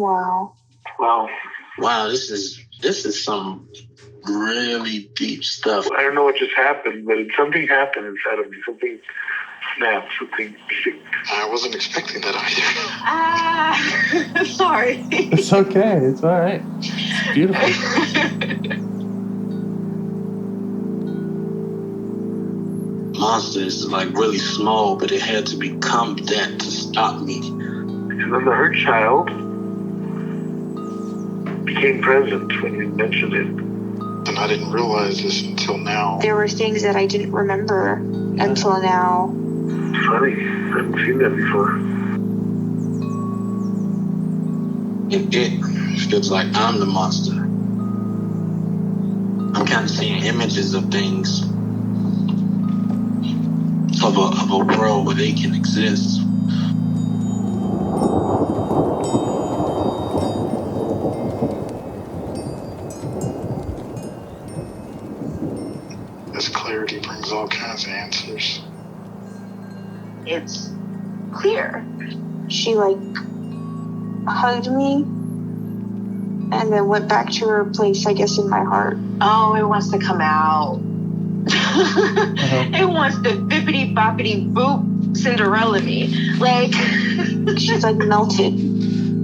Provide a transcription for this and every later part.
Wow. Wow, this is some really deep stuff. I don't know what just happened, but something happened inside of me. Something snapped, something sick. I wasn't expecting that either. Sorry. It's okay. It's all right. It's beautiful. Monster is like really small, but it had to become that to stop me. And then the hurt child became present when you mentioned it. And I didn't realize this until now. There were things that I didn't remember until now. Funny, I haven't seen that before. It feels like I'm the monster. I'm kind of seeing images of things, of a world where they can exist. This clarity brings all kinds of answers. It's clear. She hugged me and then went back to her place, I guess, in my heart. Oh, it wants to come out. It wants to bippity boppity boop Cinderella me. She's melted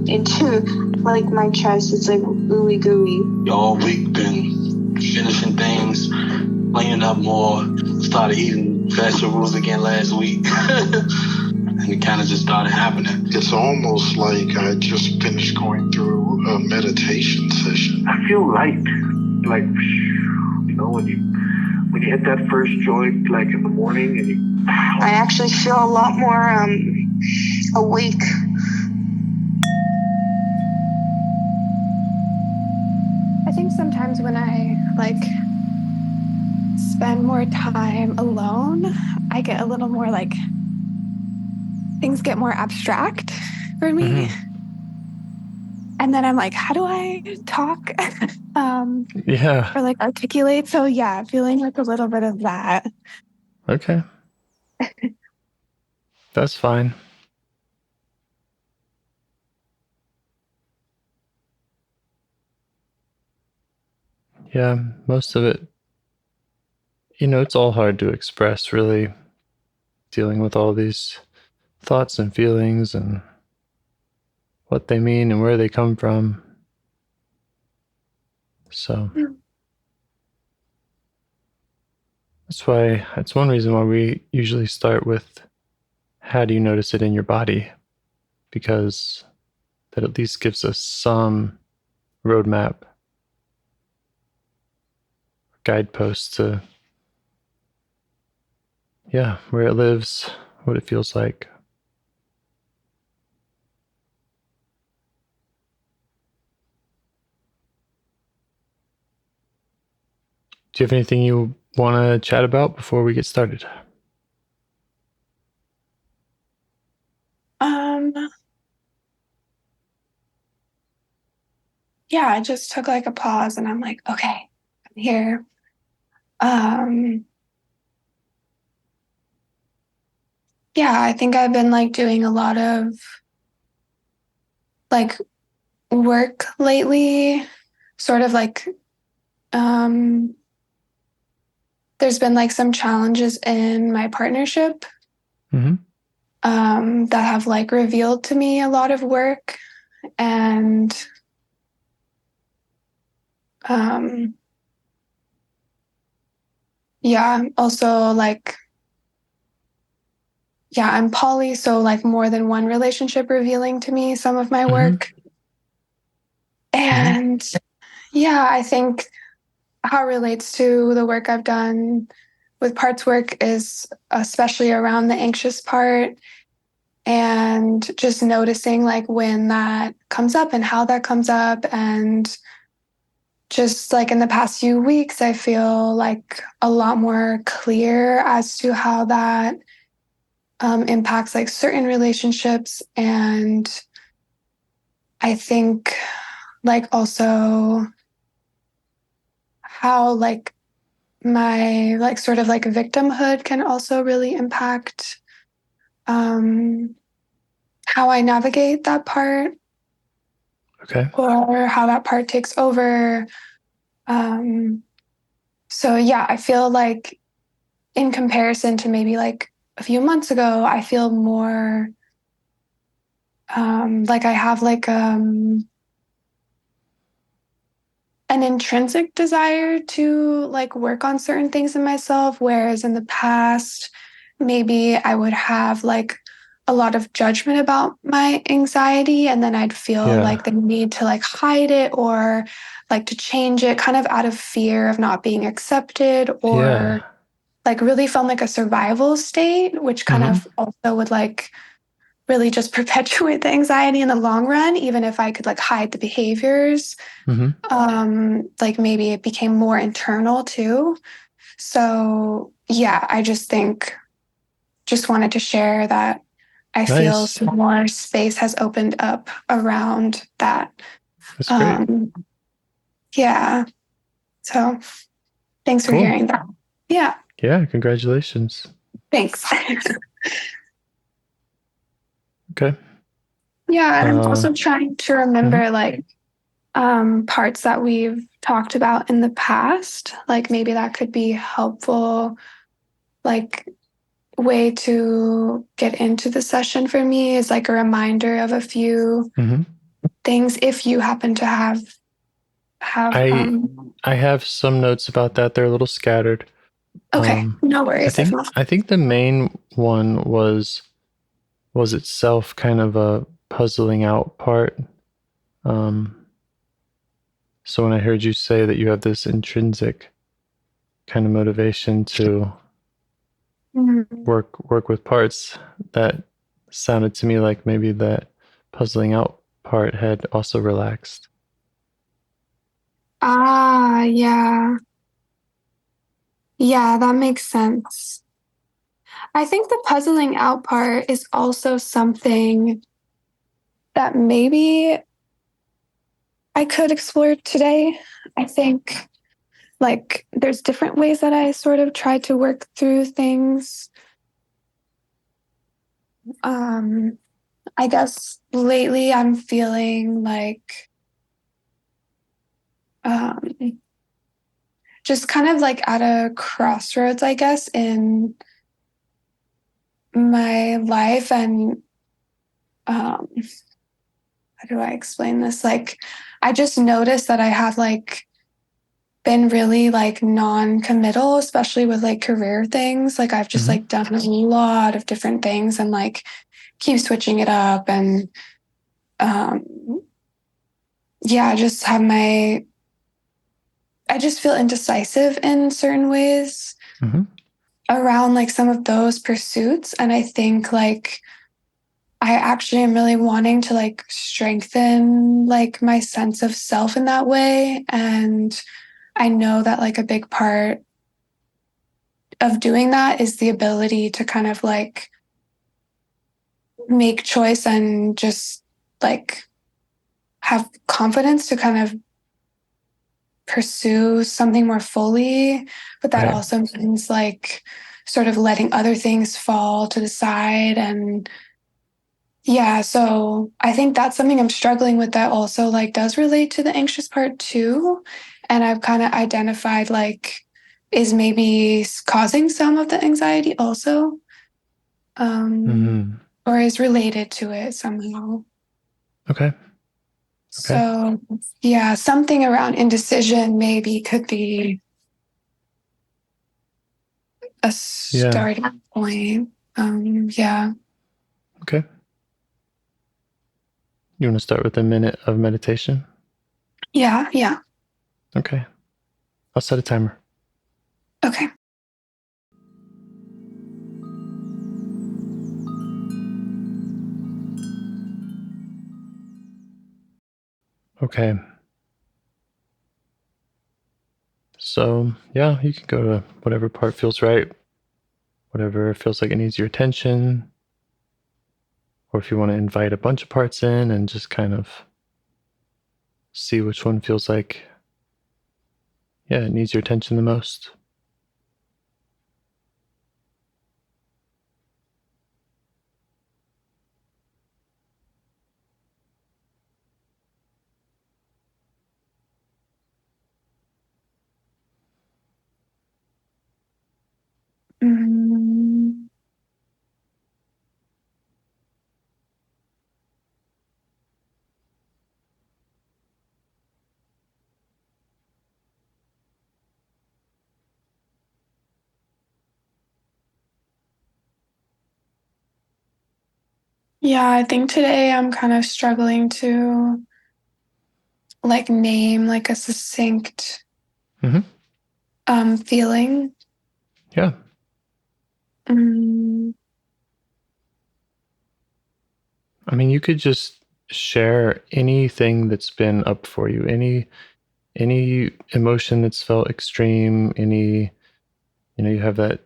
into my chest. It's ooey gooey. All week been finishing things, cleaning up more, started eating vegetables again last week. And it kind of just started happening. It's almost like I just finished going through a meditation session. I feel light. When you hit that first joint, in the morning, and I actually feel a lot more awake. I think sometimes when I spend more time alone, I get a little more things get more abstract for me. Mm-hmm. And then I'm like, how do I talk? Or articulate. So yeah, feeling a little bit of that. Okay. That's fine. Yeah, most of it, it's all hard to express, really, dealing with all these thoughts and feelings and what they mean and where they come from. So that's one reason why we usually start with, how do you notice it in your body? Because that at least gives us some roadmap, guideposts to, where it lives, what it feels like. Do you have anything you want to chat about before we get started? Yeah, I just took a pause and I'm like, okay, I'm here. I think I've been doing a lot of work lately, sort of there's been some challenges in my partnership. Mm-hmm. That have revealed to me a lot of work, and also I'm poly, so more than one relationship revealing to me some of my work. And I think how it relates to the work I've done with parts work is especially around the anxious part, and just noticing when that comes up and how that comes up. And just in the past few weeks, I feel a lot more clear as to how that impacts certain relationships. And I think also how my sort of victimhood can also really impact how I navigate that part. Okay. or how that part takes over. So yeah, I feel like in comparison to maybe like a few months ago, I feel more like I have like an intrinsic desire to like work on certain things in myself, whereas in the past maybe I would have like a lot of judgment about my anxiety, and then I'd feel like the need to like hide it or like to change it kind of out of fear of not being accepted, or like really felt like a survival state, which kind of also would like really just perpetuate the anxiety in the long run, even if I could like hide the behaviors. Like maybe it became more internal too. So yeah, I just think, just wanted to share that I feel some more space has opened up around that. That's great. Yeah. So thanks for hearing that. Yeah. Yeah. Congratulations. Thanks. Okay. Yeah. And I'm also trying to remember like parts that we've talked about in the past. Like maybe that could be helpful, like way to get into the session for me is like a reminder of a few things if you happen to have I have some notes about that. They're a little scattered. Okay, no worries. I think the main one was itself kind of a puzzling out part. So when I heard you say that you have this intrinsic kind of motivation to work with parts, that sounded to me like maybe that puzzling out part had also relaxed. Yeah. Yeah, that makes sense. I think the puzzling out part is also something that maybe I could explore today. I think like there's different ways that I sort of try to work through things. I guess lately I'm feeling like just kind of like at a crossroads, I guess, in my life. And how do I explain this? Like, I just noticed that I have like been really like non-committal, especially with like career things. Like I've just like done a lot of different things and like keep switching it up. And yeah, I just feel indecisive in certain ways around like some of those pursuits. And I think like I actually am really wanting to like strengthen like my sense of self in that way. And I know that like a big part of doing that is the ability to kind of like make choice and just like have confidence to kind of pursue something more fully. But that also means like sort of letting other things fall to the side. And yeah, so I think that's something I'm struggling with that also like does relate to the anxious part too. And I've kind of identified like is maybe causing some of the anxiety also, or is related to it somehow. Okay. So yeah, something around indecision maybe could be a starting point. Yeah. Okay. You want to start with a minute of meditation? Yeah. Yeah. Okay. I'll set a timer. Okay. Okay. So, yeah, you can go to whatever part feels right, whatever feels like it needs your attention, or if you want to invite a bunch of parts in and just kind of see which one feels like, yeah, it needs your attention the most. Mm, yeah, I think today I'm kind of struggling to like name like a succinct feeling. Yeah. Mm, I mean, you could just share anything that's been up for you, any emotion that's felt extreme, any, you have that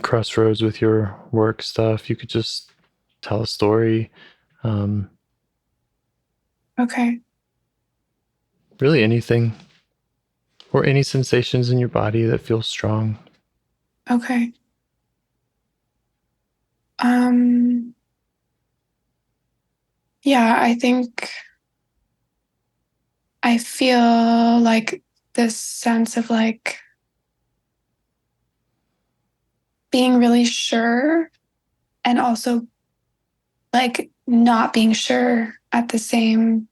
crossroads with your work stuff. You could just tell a story. okay. Really anything, or any sensations in your body that feel strong. Okay. Um, yeah, I think I feel like this sense of like being really sure and also like not being sure at the same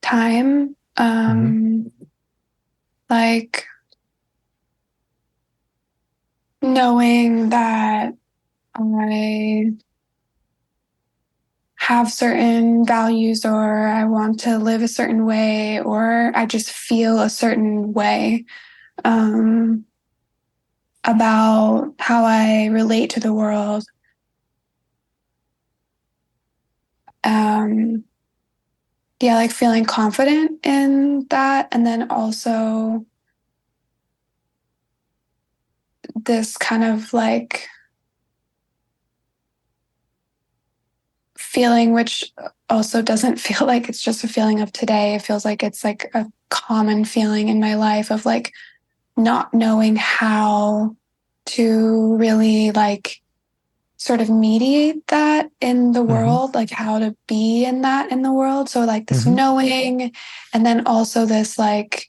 time. Like knowing that I have certain values or I want to live a certain way or I just feel a certain way about how I relate to the world. Um, yeah, like feeling confident in that. And then also this kind of like feeling, which also doesn't feel like it's just a feeling of today. It feels like it's like a common feeling in my life of like not knowing how to really like sort of mediate that in the world, like how to be in that in the world. So like this knowing, and then also this like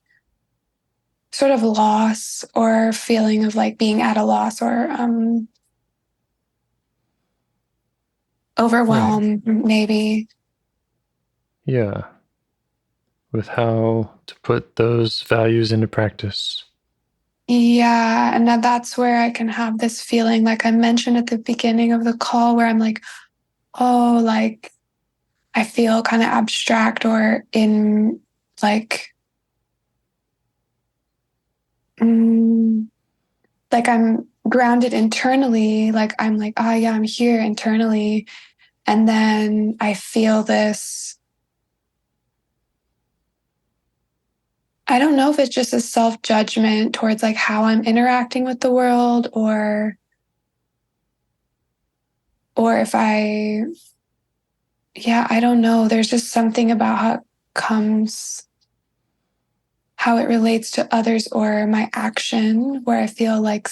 sort of loss or feeling of like being at a loss or overwhelmed, right. Maybe. Yeah. With how to put those values into practice. Yeah. And that's where I can have this feeling, like I mentioned at the beginning of the call, where I'm like, oh, like I feel kind of abstract or in like, like I'm grounded internally. Like I'm like, oh, yeah, I'm here internally. And then I feel this. I don't know if it's just a self-judgment towards like how I'm interacting with the world or if I don't know. There's just something about how it comes, how it relates to others or my action where I feel like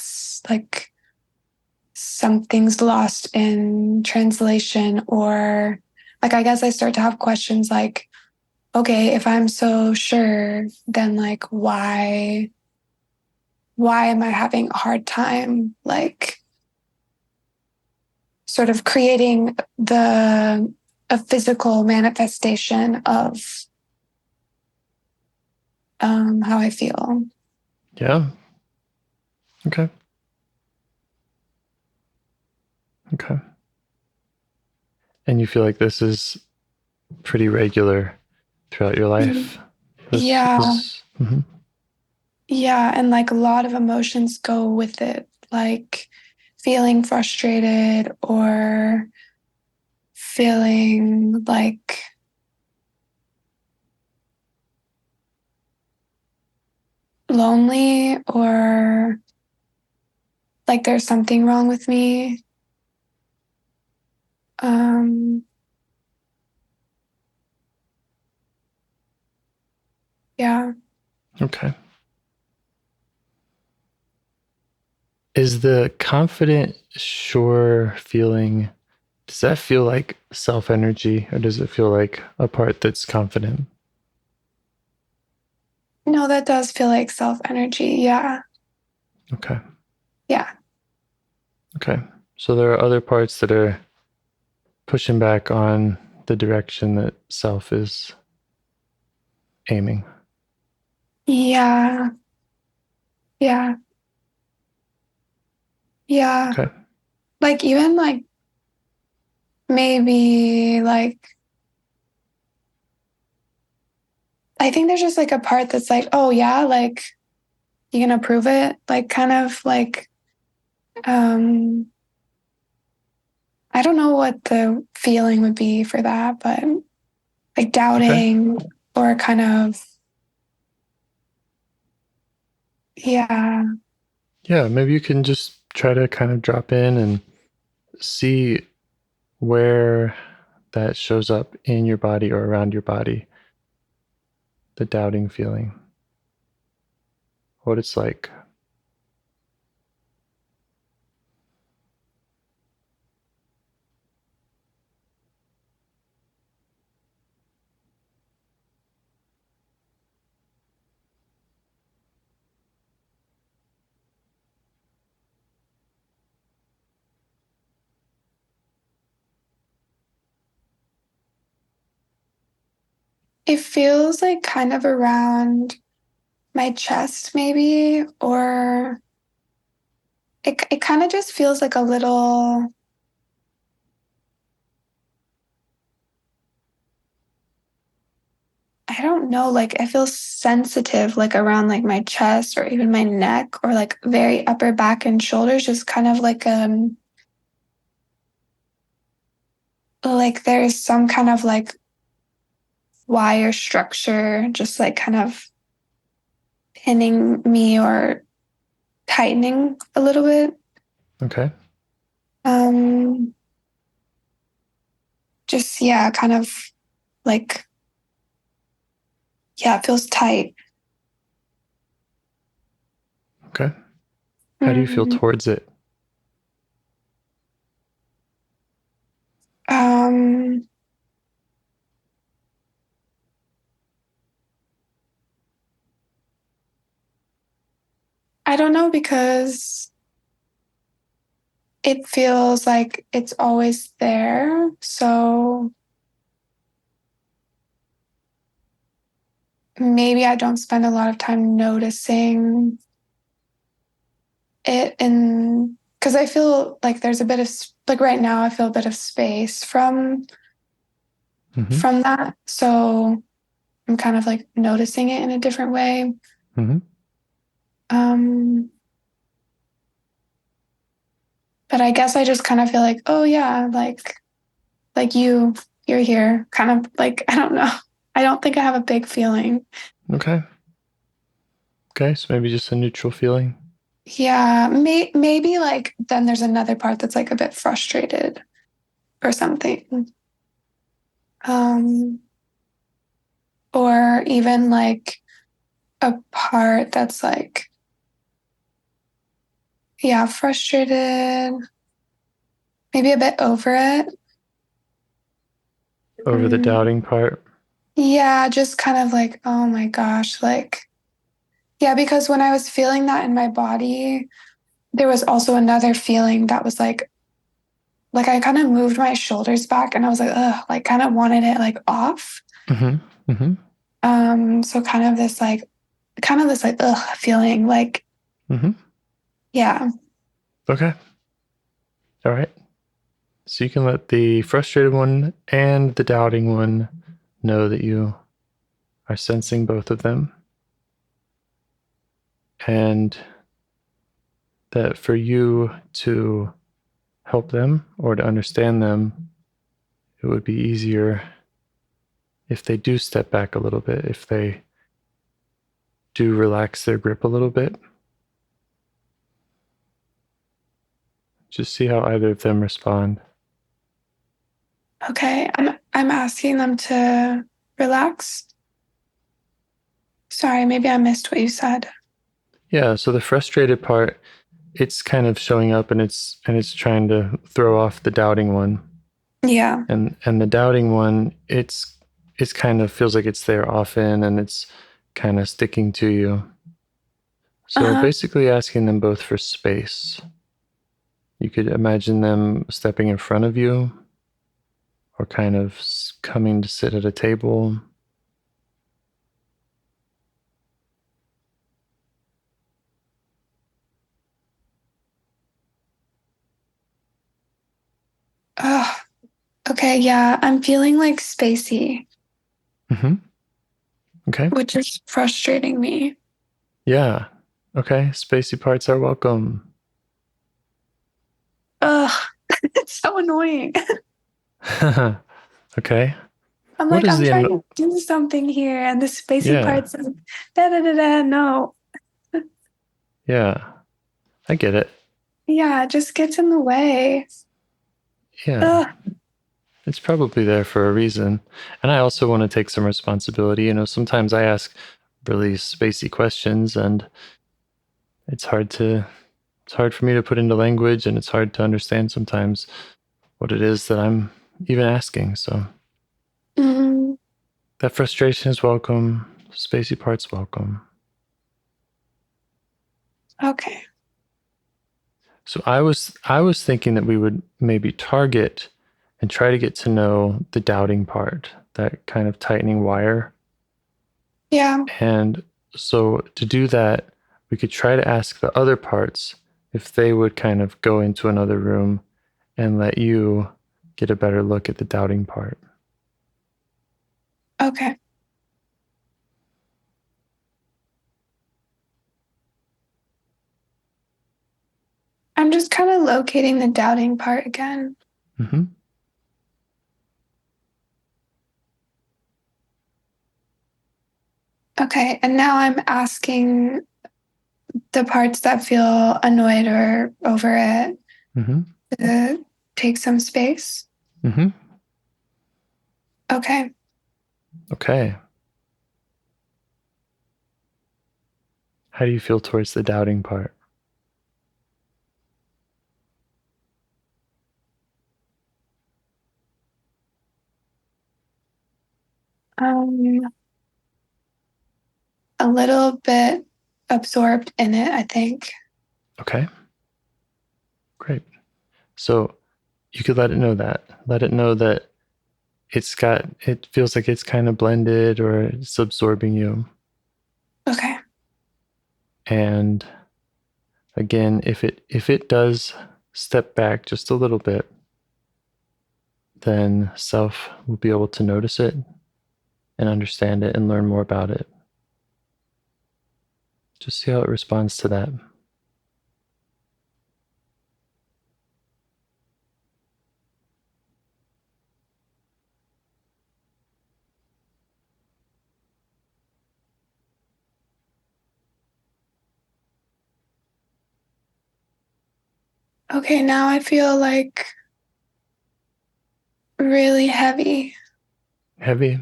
something's lost in translation or like I guess I start to have questions like, okay, if I'm so sure, then like why am I having a hard time like sort of creating a physical manifestation of how I feel. Yeah. Okay. And you feel like this is pretty regular throughout your life? Yeah. Yeah. And like a lot of emotions go with it, like feeling frustrated or feeling like lonely or like there's something wrong with me. Yeah. Okay. Is the confident, sure feeling, does that feel like self energy or does it feel like a part that's confident? No, that does feel like self energy. Yeah. Okay. Yeah. Okay. So there are other parts that are pushing back on the direction that self is aiming. Yeah. Yeah. Yeah. Okay. Like even like maybe like I think there's just like a part that's like, oh yeah, like you can approve it. Like kind of like I don't know what the feeling would be for that, but like doubting or kind of yeah. Yeah, maybe you can just try to kind of drop in and see where that shows up in your body or around your body. The doubting feeling. What it's like. It feels like kind of around my chest maybe, or it kind of just feels like a little, I don't know, like I feel sensitive like around like my chest or even my neck or like very upper back and shoulders, just kind of like there's some kind of like wire structure just like kind of pinning me or tightening a little bit. Okay. Um just yeah, kind of like yeah, it feels tight. Okay. How do you feel towards it? Um, I don't know because it feels like it's always there. So maybe I don't spend a lot of time noticing it and because I feel like there's a bit of like right now I feel a bit of space from that. So I'm kind of like noticing it in a different way. Um, but I guess I just kind of feel like, oh yeah, like you're here. Kind of like I don't know. I don't think I have a big feeling. Okay. Okay, so maybe just a neutral feeling. Yeah, maybe like then there's another part that's like a bit frustrated or something. Um, or even like a part that's like, yeah, frustrated, maybe a bit over it. Over the doubting part. Yeah, just kind of like, oh my gosh, like, yeah, because when I was feeling that in my body, there was also another feeling that was like I kind of moved my shoulders back and I was like, ugh, like kind of wanted it like off. So kind of this like ugh feeling like yeah. Okay. All right. So you can let the frustrated one and the doubting one know that you are sensing both of them. And that for you to help them or to understand them, it would be easier if they do step back a little bit, if they do relax their grip a little bit. Just see how either of them respond. Okay. I'm asking them to relax. Sorry, maybe I missed what you said. Yeah, so the frustrated part, it's kind of showing up and it's trying to throw off the doubting one. Yeah. And the doubting one, it's kind of feels like it's there often and it's kind of sticking to you. So basically asking them both for space. You could imagine them stepping in front of you or kind of coming to sit at a table. Oh, okay. Yeah. I'm feeling like spacey, Okay. which is frustrating me. Yeah. Okay. Spacey parts are welcome. Ugh, it's so annoying. Okay. I'm What like, is I'm the trying to do something here, and the spacey Yeah. parts like, da da da da. No. Yeah. I get it. Yeah, it just gets in the way. Yeah. Ugh. It's probably there for a reason. And I also want to take some responsibility. You know, sometimes I ask really spacey questions and it's hard for me to put into language and it's hard to understand sometimes what it is that I'm even asking. So Mhm. that frustration is welcome. Spacey part's welcome. Okay. So I was thinking that we would maybe target and try to get to know the doubting part, that kind of tightening wire. Yeah. And so to do that, we could try to ask the other parts if they would kind of go into another room and let you get a better look at the doubting part. Okay. I'm just kind of locating the doubting part again. Mm-hmm. Okay. And now I'm asking the parts that feel annoyed or over it Mm-hmm. to take some space. Mm-hmm. Okay. Okay. How do you feel towards the doubting part? Um, a little bit absorbed in it, I think. Okay. Great. So you could let it know that. Let it know that it feels like it's kind of blended or it's absorbing you. Okay. And again, if it does step back just a little bit, then self will be able to notice it and understand it and learn more about it. Just see how it responds to that. Okay. Now I feel like really heavy. Heavy?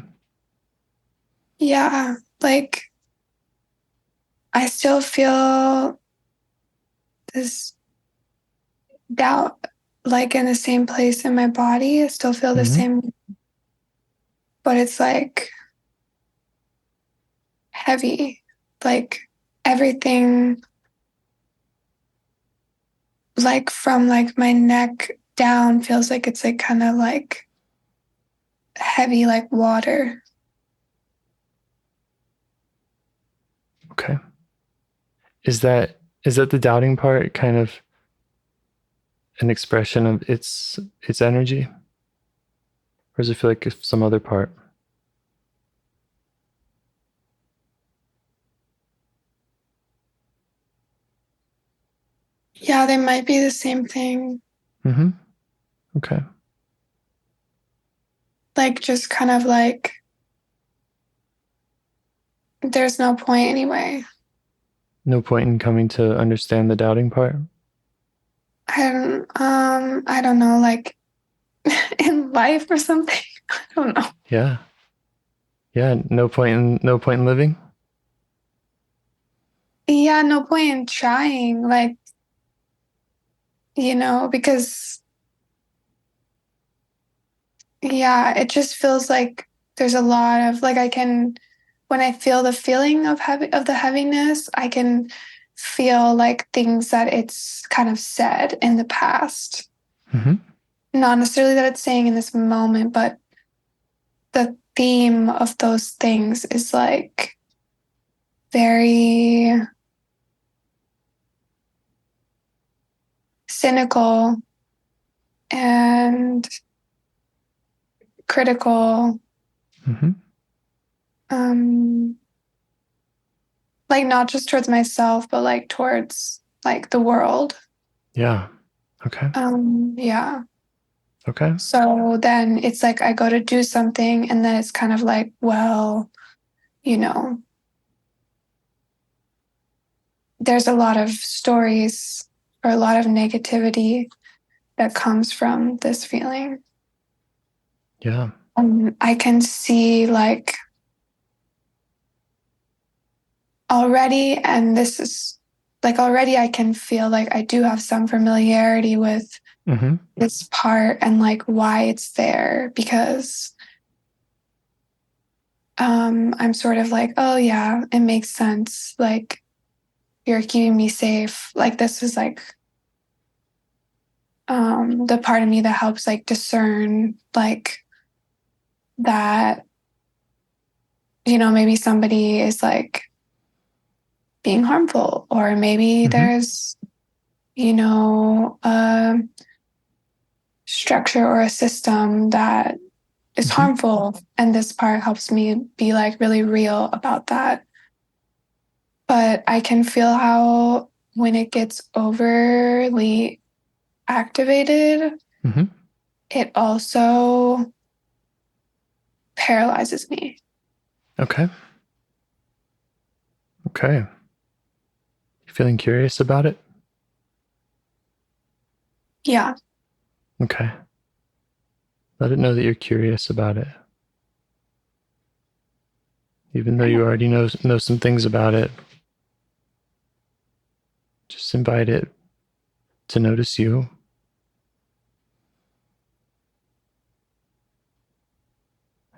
Yeah. Like I still feel this doubt, like in the same place in my body. I still feel the Mm-hmm. same, but it's like heavy. Like everything, like from like my neck down, feels like it's like kind of like heavy, like water. Okay. Is that the doubting part kind of an expression of its energy? Or does it feel like some other part? Yeah, they might be the same thing. Mm-hmm. Okay. Like just kind of like there's no point anyway. No point in coming to understand the doubting part? I don't know, like in life or something. I don't know. Yeah. Yeah. No point in living? Yeah, no point in trying, like, because yeah, it just feels like there's a lot of like when I feel the feeling of the heaviness, I can feel like things that it's kind of said in the past. Mm-hmm. Not necessarily that it's saying in this moment, but the theme of those things is like very cynical and critical. Mm-hmm. Like not just towards myself, but like towards like the world. Yeah. Okay. Yeah. Okay. So then it's like I go to do something and then it's kind of like, well, you know, there's a lot of stories or a lot of negativity that comes from this feeling. Yeah. I can see like already, and this is like already I can feel like I do have some familiarity with Mm-hmm. this part and like why it's there, because I'm sort of like, oh yeah, it makes sense. Like you're keeping me safe. Like this is like the part of me that helps like discern like that, you know, maybe somebody is like being harmful, or maybe Mm-hmm. there's, you know, a structure or a system that is Mm-hmm. harmful. And this part helps me be like really real about that. But I can feel how when it gets overly activated, Mm-hmm. it also paralyzes me. Okay. Okay. You feeling curious about it? Yeah. Okay. Let it know that you're curious about it. Even though you already know some things about it, just invite it to notice you.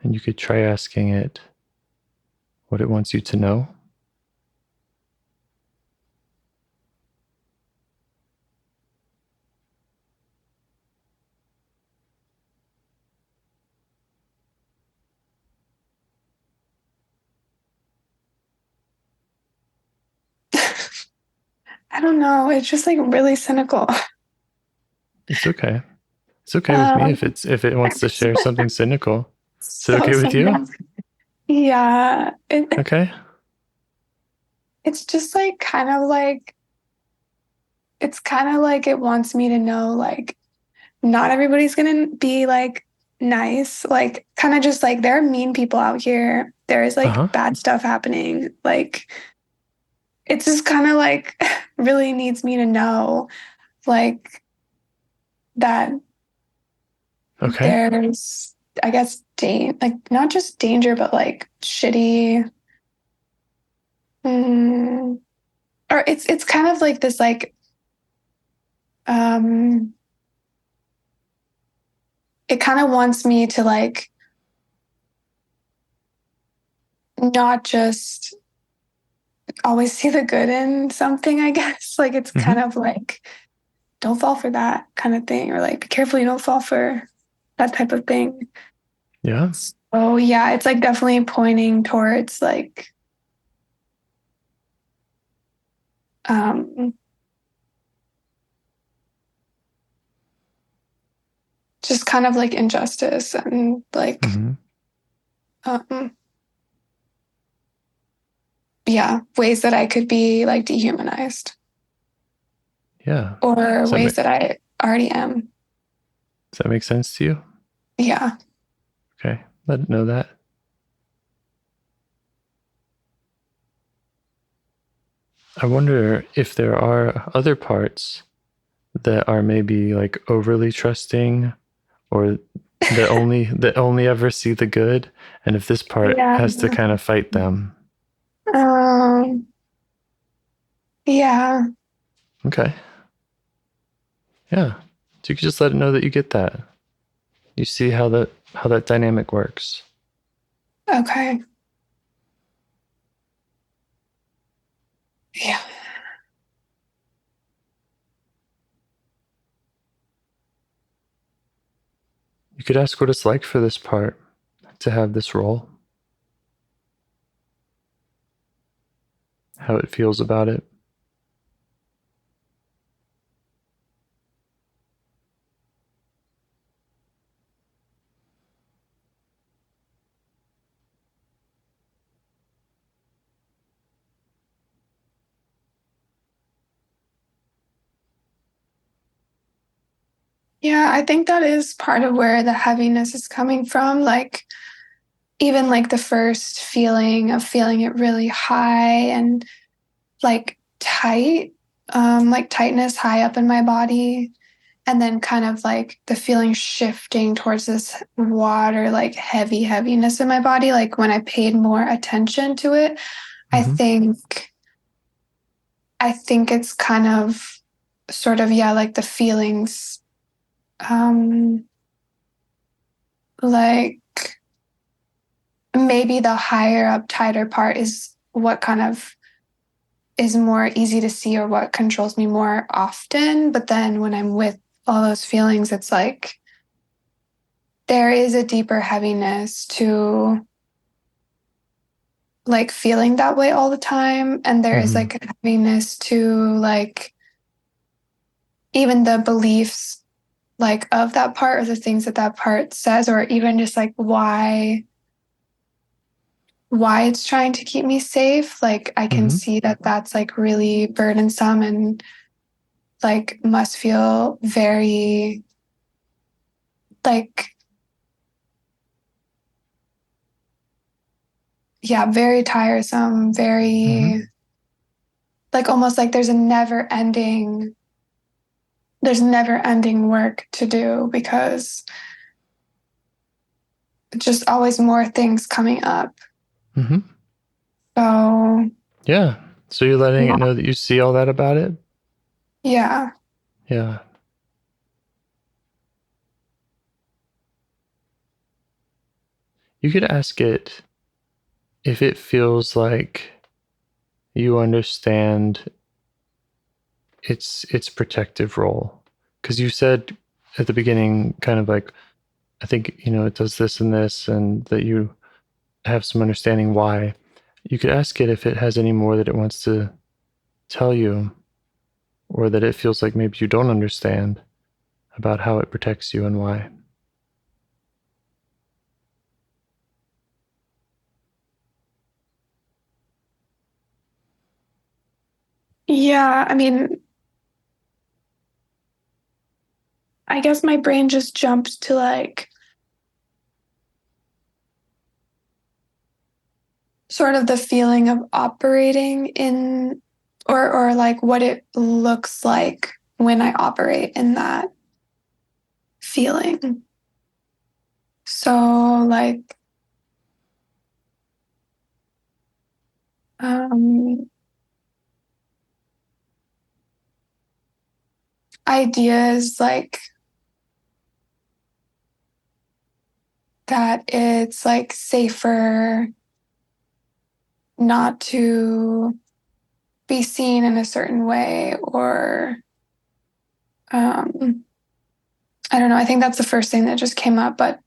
And you could try asking it what it wants you to know. I don't know. It's just like really cynical. It's okay. It's okay with me if it wants to share something cynical. Is it okay with you? Yeah. Okay. It's just like kind of like, it's kind of like it wants me to know like not everybody's gonna be like nice. Like kind of just like there are mean people out here. There is like Uh-huh. bad stuff happening. Like it's just kind of like really needs me to know like that Okay. there's, I guess, like not just danger, but like shitty. Mm, or it's kind of like this like um it kind of wants me to like not just always see the good in something, I guess. Like it's Mm-hmm. kind of like don't fall for that kind of thing, or like be careful you don't fall for that type of thing. Yeah. Oh yeah, it's like definitely pointing towards like um just kind of like injustice and like Mm-hmm. um yeah, ways that I could be like dehumanized, Yeah. or Does ways that I already am. that make sense to you? Yeah. Okay. Let it know that. I wonder if there are other parts that are maybe like overly trusting, or that only ever see the good, and if this part Yeah. has to kind of fight them. Um, yeah. Okay. Yeah. So you can just let it know that you get that. You see how that dynamic works. Okay. Yeah. could ask what it's like for this part to have this role, how it feels about it. Yeah, I think that is part of where the heaviness is coming from. Like, even like the first feeling of feeling it really high and like tight, like tightness high up in my body. And then kind of like the feeling shifting towards this water, like heaviness in my body. Like when I paid more attention to it, I think it's kind of sort of, yeah, like the feelings, like maybe the higher up, tighter part is what kind of is more easy to see or what controls me more often. But then when I'm with all those feelings, it's like there is a deeper heaviness to like feeling that way all the time. And there is like a heaviness to like even the beliefs like of that part or the things that that part says, or even just like why it's trying to keep me safe. Like I can see that that's like really burdensome and like must feel very like, yeah, very tiresome, very like almost like there's never ending work to do because just always more things coming up. So yeah. So you're letting it know that you see all that about it? yeah. Yeah. You could ask it if it feels like you understand its protective role. Because you said at the beginning kind of like, I think, it does this and this, and that you have some understanding why. You could ask it if it has any more that it wants to tell you, or that it feels like maybe you don't understand about how it protects you and why. Yeah, I mean, I guess my brain just jumps to like sort of the feeling of operating in or like what it looks like when I operate in that feeling. So like ideas like that it's like safer not to be seen in a certain way or I don't know. I think that's the first thing that just came up, but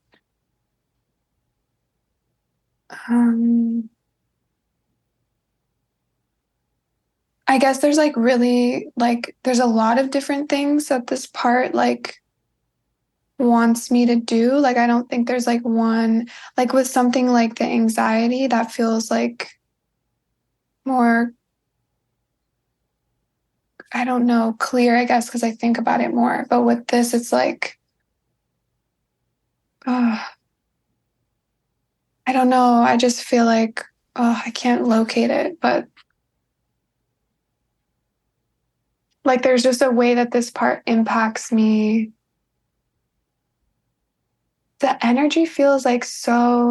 I guess there's like really like there's a lot of different things that this part like wants me to do. Like I don't think there's like one like with something like the anxiety that feels like more I don't know, clear, I guess, because I think about it more. But with this, it's like, I don't know. I just feel like, I can't locate it. But like, there's just a way that this part impacts me. The energy feels like so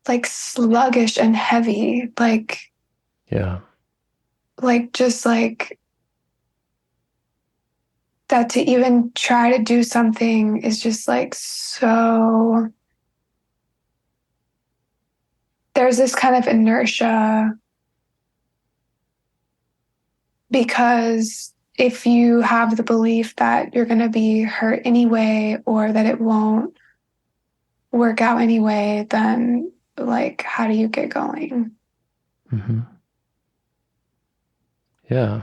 like sluggish and heavy. Yeah. Like just like that to even try to do something is just like so there's this kind of inertia because if you have the belief that you're going to be hurt anyway or that it won't work out anyway, then like, how do you get going? Mm-hmm. Yeah.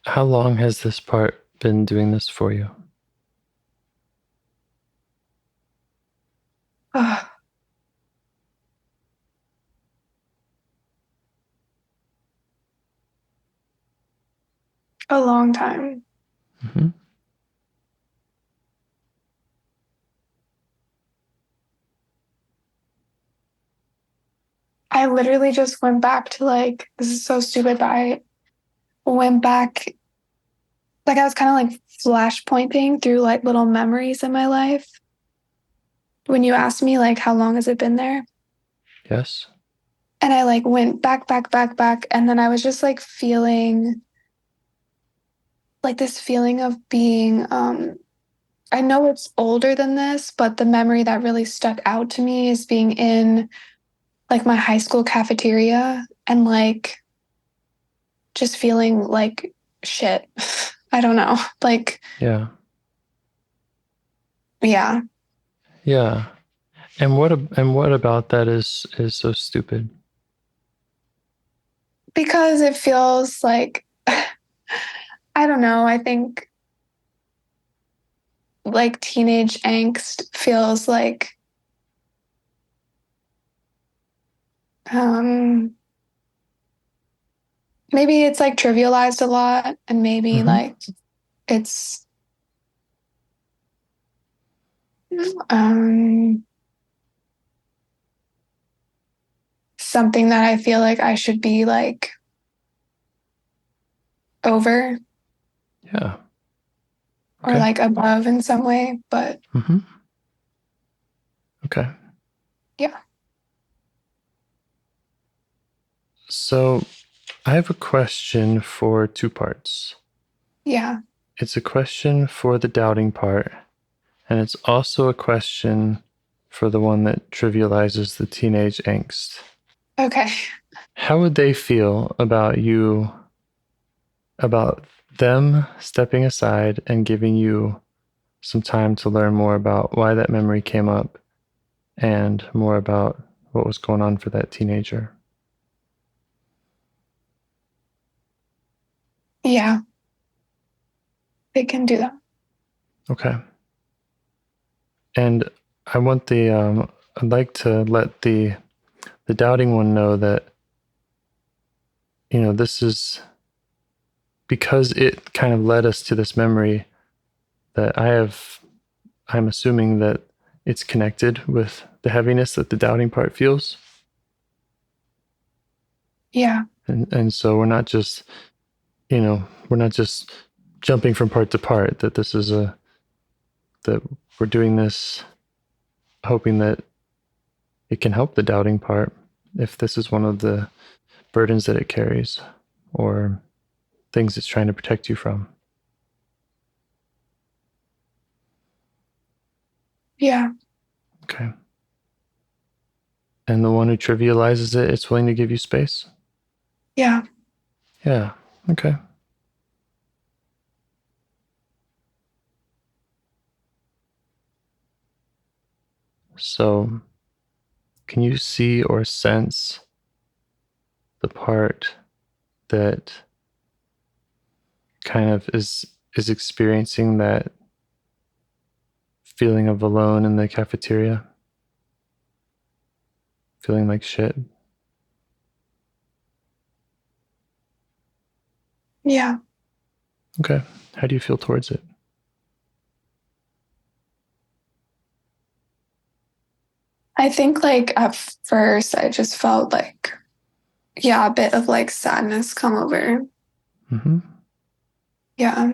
How long has this part been doing this for you? A long time. Mm-hmm. I literally just went back to like, this is so stupid, but I went back, like I was kind of like flash pointing through like little memories in my life. When you asked me like, how long has it been there? Yes. And I like went back. And then I was just like feeling like this feeling of being, I know it's older than this, but the memory that really stuck out to me is being in like my high school cafeteria and like just feeling like shit. I don't know. Like, Yeah. yeah. Yeah. And what about that is so stupid? Because it feels like, I don't know. I think like teenage angst feels like, um, maybe it's like trivialized a lot and maybe Mm-hmm. like it's, um, something that I feel like I should be like over Yeah. or Okay. like above in some way. But Mm-hmm. Okay. yeah. So I have a question for two parts. Yeah. It's a question for the doubting part, and it's also a question for the one that trivializes the teenage angst. Okay. How would they feel about you, about them stepping aside and giving you some time to learn more about why that memory came up and more about what was going on for that teenager? Yeah. They can do that. Okay. And I want I'd like to let the doubting one know that, this is because it kind of led us to this memory that I'm assuming that it's connected with the heaviness that the doubting part feels. Yeah. And so we're not just jumping from part to part, that that we're doing this hoping that it can help the doubting part if this is one of the burdens that it carries or things it's trying to protect you from. Yeah. Okay. And the one who trivializes it, it's willing to give you space? Yeah. Yeah. Okay. So, can you see or sense the part that kind of is experiencing that feeling of alone in the cafeteria? Feeling like shit? Yeah. Okay. How do you feel towards it? I think like at first I just felt like, yeah, a bit of like sadness come over. Mm-hmm. Yeah.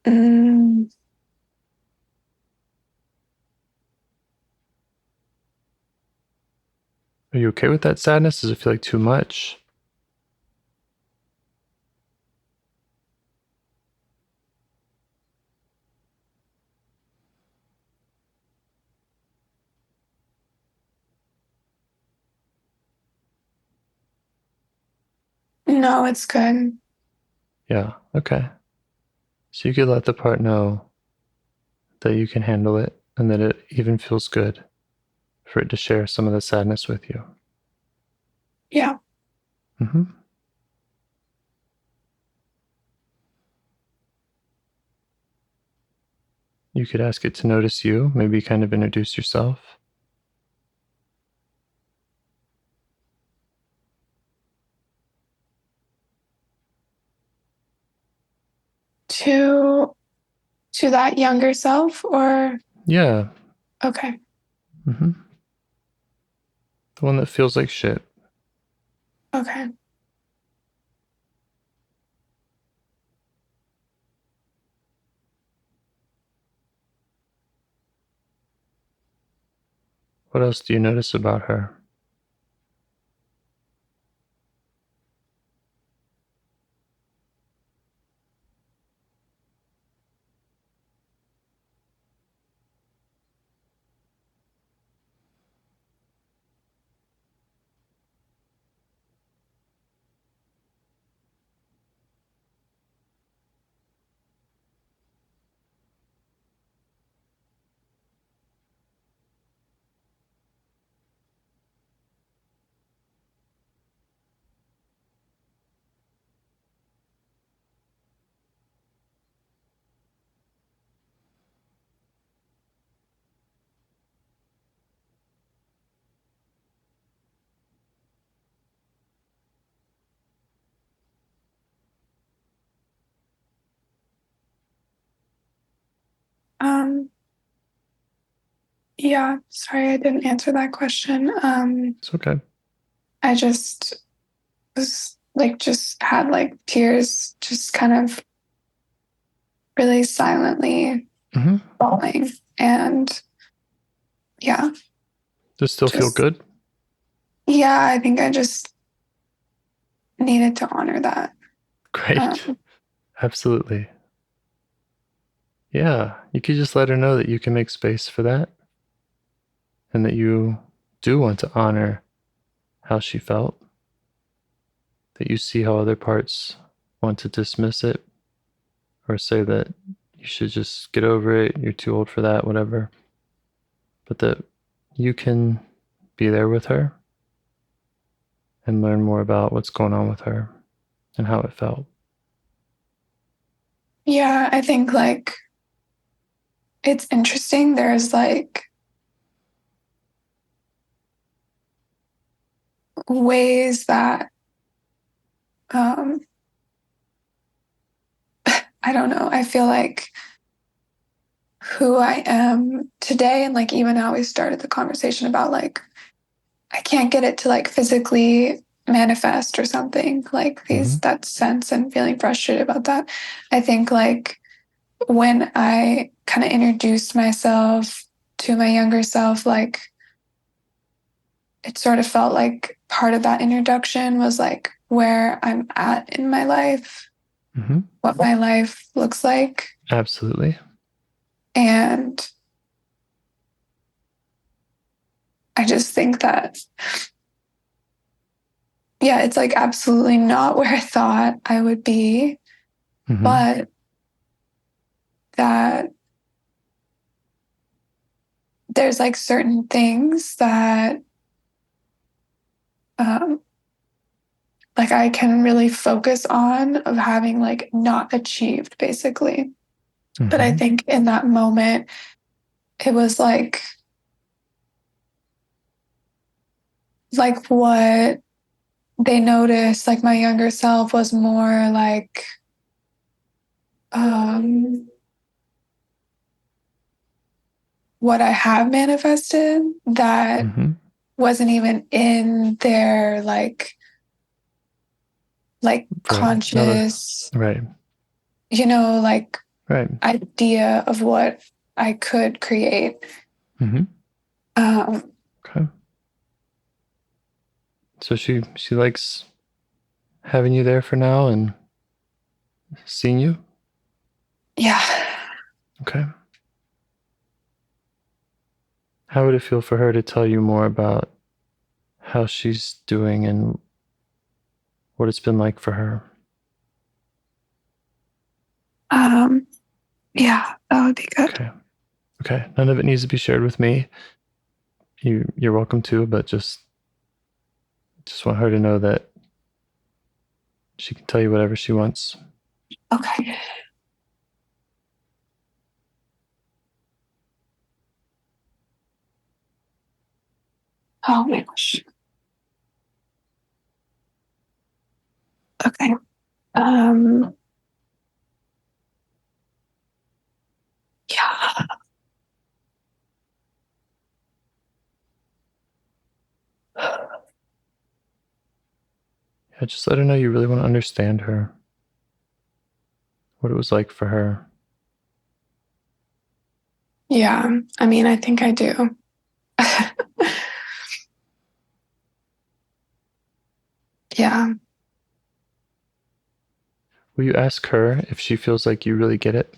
Mm, Are you okay with that sadness? Does it feel like too much? No, it's good. Yeah, okay. So you could let the part know that you can handle it and that it even feels good for it to share some of the sadness with you. Yeah. Mm-hmm. You could ask it to notice you, maybe kind of introduce yourself. To that younger self, or Yeah. okay. Mm-hmm. The one that feels like shit. Okay. What else do you notice about her? Um, yeah, sorry I didn't answer that question. It's okay. I just was like, just had like tears just kind of really silently Mm-hmm. falling. And yeah, Does it still feel good? Yeah, I think I just needed to honor that. Great. Absolutely. Yeah, you could just let her know that you can make space for that and that you do want to honor how she felt, that you see how other parts want to dismiss it or say that you should just get over it, you're too old for that, whatever. But that you can be there with her and learn more about what's going on with her and how it felt. Yeah, I think like it's interesting. There's like ways that um I don't know. I feel like who I am today, and like even how we started the conversation about like I can't get it to like physically manifest or something like Mm-hmm. that sense and feeling frustrated about that. I think like when I kind of introduced myself to my younger self, like it sort of felt like part of that introduction was like where I'm at in my life, Mm-hmm. what my life looks like. Absolutely. And I just think that, yeah, it's like absolutely not where I thought I would be, Mm-hmm. but that there's like certain things that um, like I can really focus on of having like not achieved basically. Mm-hmm. But I think in that moment, it was like what they noticed, like my younger self was more like what I have manifested that Mm-hmm. wasn't even in their like Right. conscious, Right. like Right. idea of what I could create. Mm-hmm. Um, Okay. So she likes having you there for now and seeing you? yeah. Okay. How would it feel for her to tell you more about how she's doing and what it's been like for her? Yeah, that would be good. Okay. None of it needs to be shared with me. You're welcome to, but just want her to know that she can tell you whatever she wants. Okay. Oh my gosh. Okay. Yeah. Yeah, just let her know you really want to understand her, what it was like for her. Yeah, I mean, I think I do. Yeah. Will you ask her if she feels like you really get it?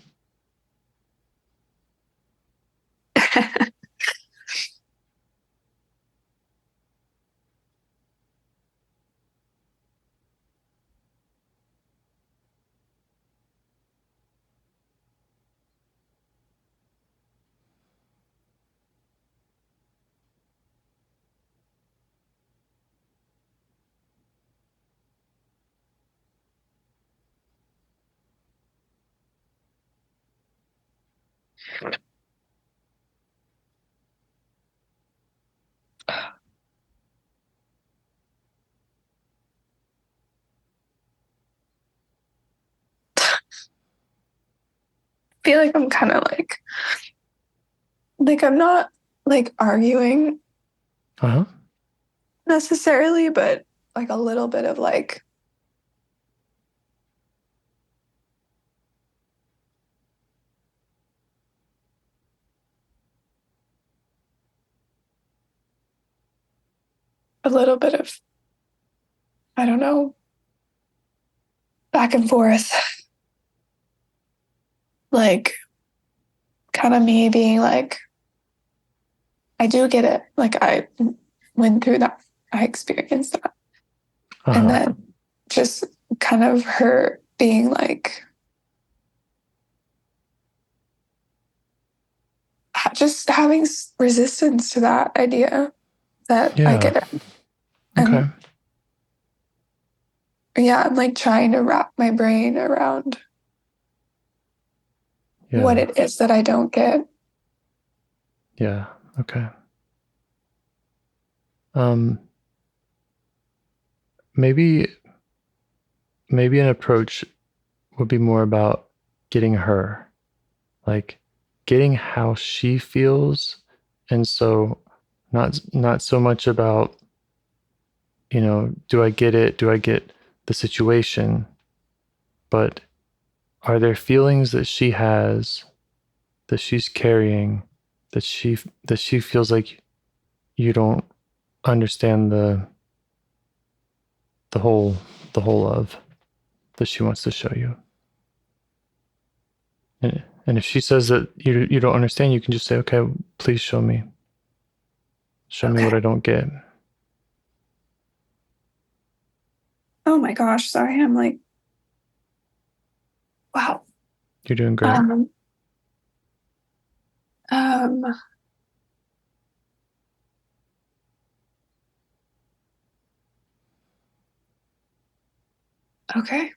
Feel like I'm kind of like I'm not like arguing necessarily, but like a little bit of like a little bit of, I don't know, back and forth. Like kind of me being like, I do get it. Like I went through that. I experienced that. And then just kind of her being like, just having resistance to that idea that I get it. And Okay. yeah, I'm like trying to wrap my brain around what it is that I don't get. Yeah. Okay. Maybe an approach would be more about getting her, like getting how she feels, and so not so much about, do I get it? Do I get the situation? But are there feelings that she has, that she's carrying, that she feels like you don't understand the whole of, that she wants to show you? And if she says that you don't understand, you can just say, okay, please show me. Show me what I don't get. Oh my gosh, sorry. I'm like, wow. You're doing great. Okay.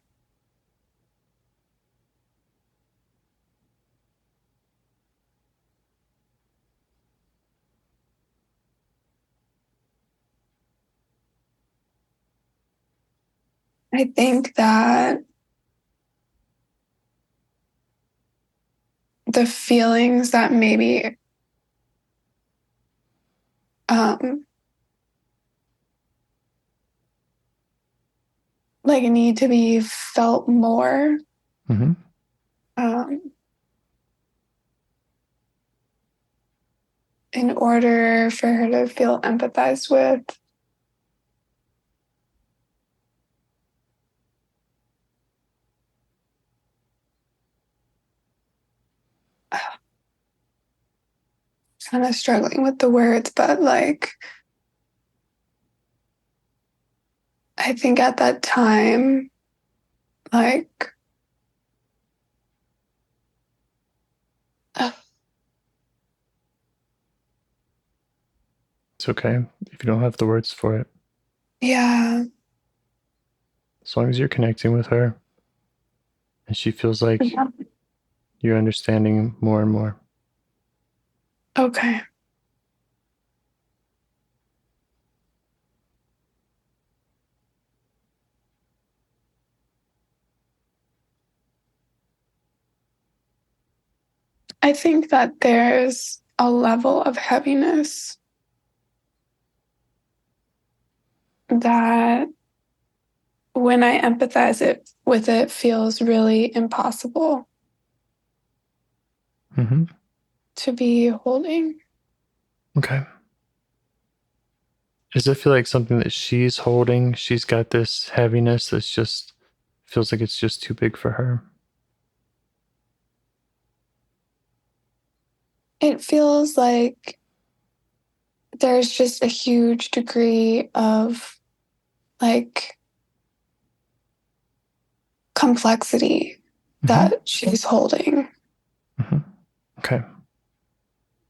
I think that the feelings that maybe like need to be felt more. Mm-hmm. In order for her to feel empathized with. Kind of struggling with the words, but like I think at that time, like, It's okay if you don't have the words for it. yeah. As long as you're connecting with her and she feels like you're understanding more and more. Okay. I think that there's a level of heaviness that when I empathize it with it feels really impossible to be holding. Okay. Does it feel like something that she's holding? She's got this heaviness that's just feels like it's just too big for her. It feels like there's just a huge degree of like complexity that she's holding. Okay.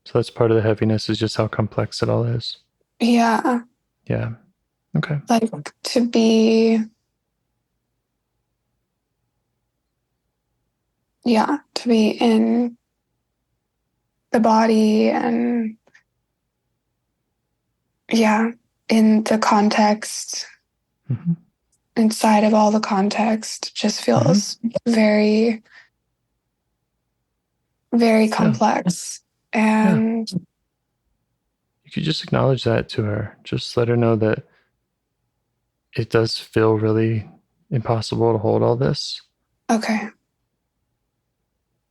So that's part of the heaviness is just how complex it all is. Yeah. Yeah. Okay. Like to be in the body and in the context, inside of all the context, just feels very, very complex. And you could just acknowledge that to her. Just let her know that it does feel really impossible to hold all this. Okay.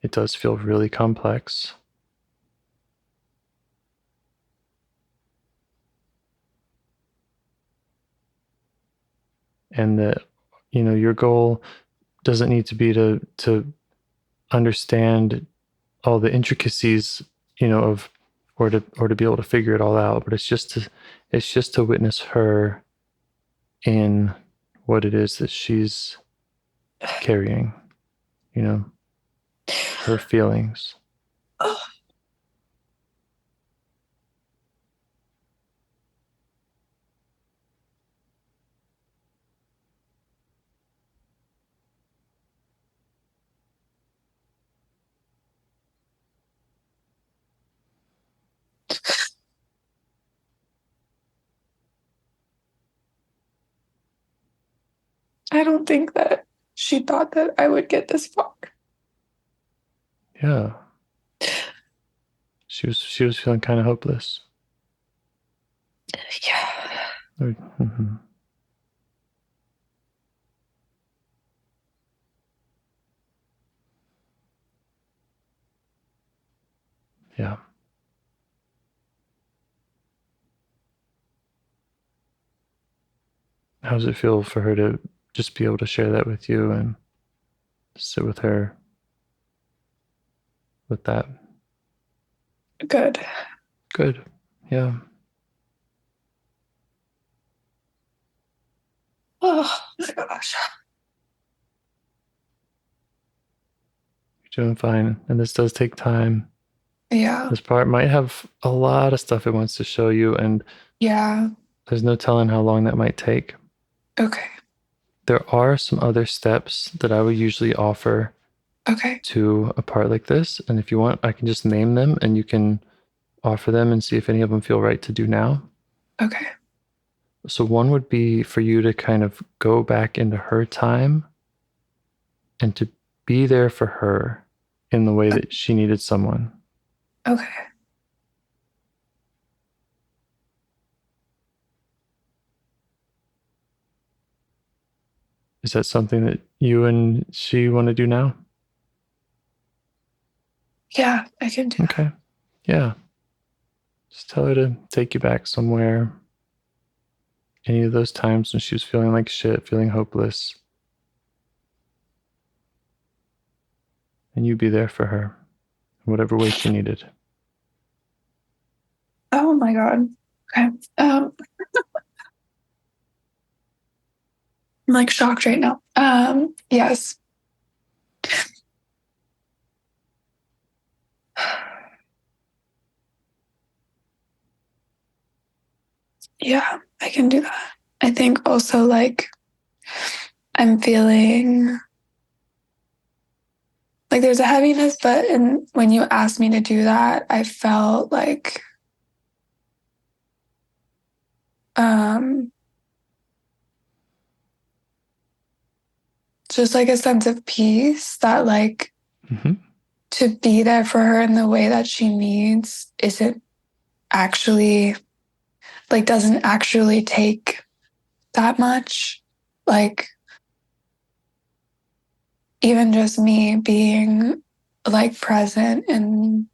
It does feel really complex. And that, your goal doesn't need to be to understand all the intricacies, of or to be able to figure it all out, but it's just to witness her in what it is that she's carrying, her feelings. I don't think that she thought that I would get this far. Yeah. She was feeling kind of hopeless. Yeah. Yeah. How does it feel for her to just be able to share that with you and sit with her with that? Good. Good. Yeah. Oh my gosh. You're doing fine. And this does take time. Yeah. This part might have a lot of stuff it wants to show you, and there's no telling how long that might take. Okay. There are some other steps that I would usually offer to a part like this. And if you want, I can just name them and you can offer them and see if any of them feel right to do now. Okay. So one would be for you to kind of go back into her time and to be there for her in the way that she needed someone. Okay. Is that something that you and she want to do now? Yeah, I can do Okay. Yeah. Just tell her to take you back somewhere. Any of those times when she was feeling like shit, feeling hopeless. And you be there for her in whatever way she needed. Oh my God. Okay. I'm like shocked right now. Yes. Yeah, I can do that. I think also like I'm feeling like there's a heaviness, but when you asked me to do that, I felt like just like a sense of peace that like to be there for her in the way that she needs isn't actually like doesn't actually take that much. Like even just me being like present in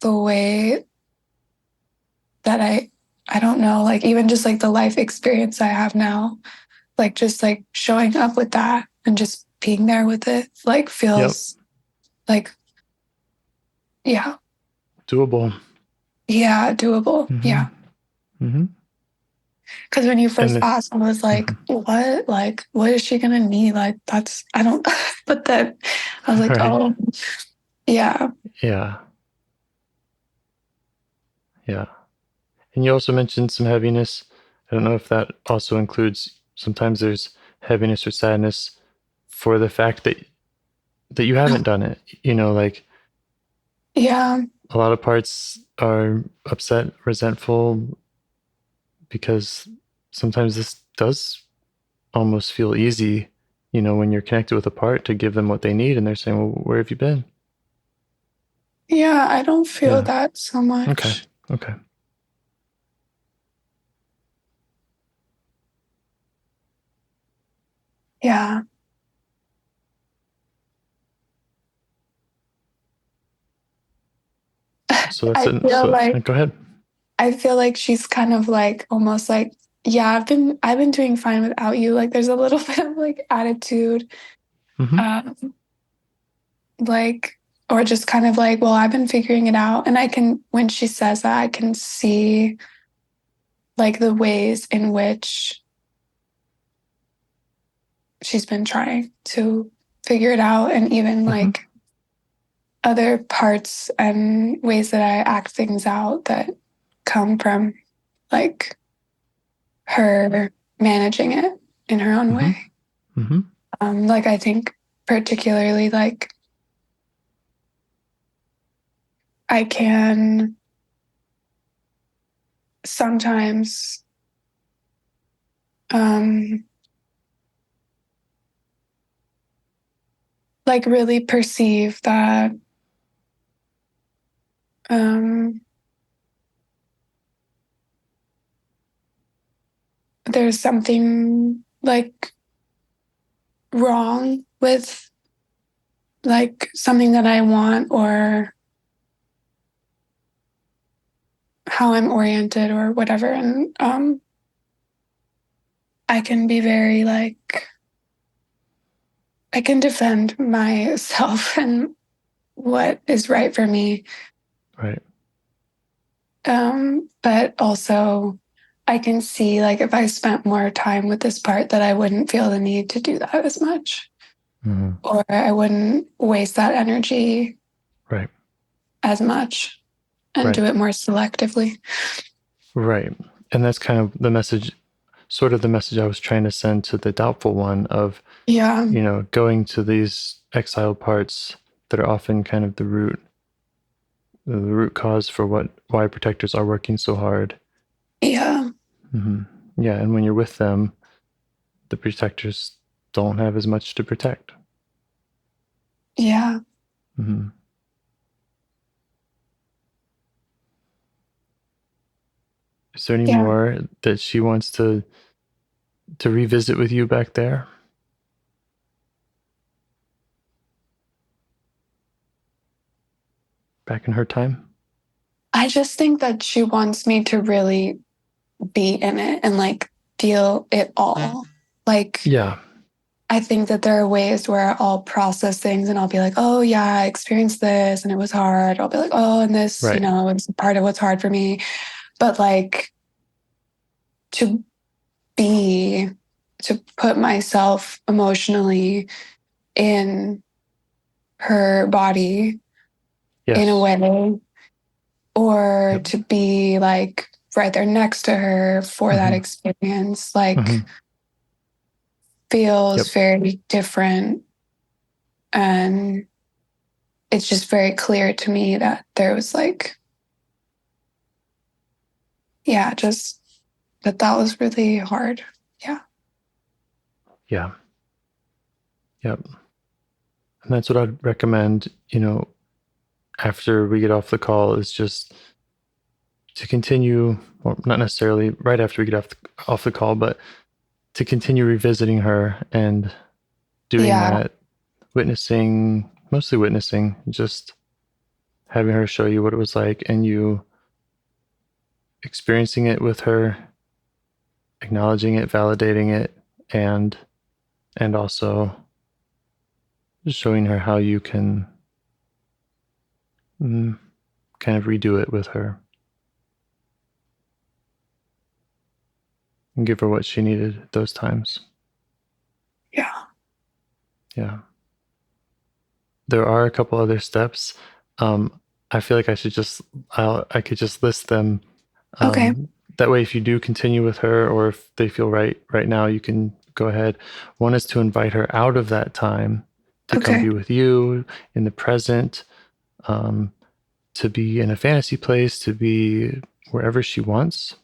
the way that I don't know, like even just like the life experience I have now, like just like showing up with that and just being there with it, like feels like, yeah. Doable. Yeah, doable. Yeah. Because when you first asked, I was like, what? Like, what is she going to need? Like, that's, I don't, but then I was like, Right. oh, yeah. Yeah. Yeah. And you also mentioned some heaviness. I don't know if that also includes sometimes there's heaviness or sadness for the fact that you haven't done it. You know, like Yeah. a lot of parts are upset, resentful because sometimes this does almost feel easy, you know, when you're connected with a part to give them what they need and they're saying, well, where have you been? Yeah, I don't feel that so much. Okay. Yeah. So that's it. Go ahead. I feel like she's kind of like almost like, yeah, I've been doing fine without you. Like there's a little bit of like attitude. Like or just kind of like, well, I've been figuring it out. And I can when she says that, I can see like the ways in which she's been trying to figure it out and even like other parts and ways that I act things out that come from like her managing it in her own way. Like I think particularly like I can sometimes like really perceive that there's something like wrong with like something that I want or how I'm oriented or whatever. And I can be very like, I can defend myself and what is right for me. Right. But also I can see like if I spent more time with this part that I wouldn't feel the need to do that as much. Or I wouldn't waste that energy as much and do it more selectively. Right. And that's kind of the message, sort of the message I was trying to send to the doubtful one of, you know, going to these exiled parts that are often kind of the root cause for why protectors are working so hard. Yeah. Yeah. And when you're with them, the protectors don't have as much to protect. Yeah. Is there any more that she wants to revisit with you back there? Back in her time? I just think that she wants me to really be in it and like feel it all. Like, yeah. I think that there are ways where I'll process things and I'll be like, oh, yeah, I experienced this and it was hard. I'll be like, oh, and this, you know, it's part of what's hard for me. But like to be to put myself emotionally in her body in a way, or to be like right there next to her for that experience, like feels very different. And it's just very clear to me that there was like, just that was really hard. Yeah. Yep. And that's what I'd recommend, after we get off the call, is just to continue, or not necessarily right after we get off the call, but to continue revisiting her and doing that, mostly witnessing, just having her show you what it was like and you experiencing it with her, acknowledging it, validating it, and also showing her how you can kind of redo it with her and give her what she needed at those times. Yeah. There are a couple other steps. I feel like I could just list them. Okay. That way, if you do continue with her, or if they feel right now, you can go ahead. One is to invite her out of that time to come be with you in the present, to be in a fantasy place, to be wherever she wants.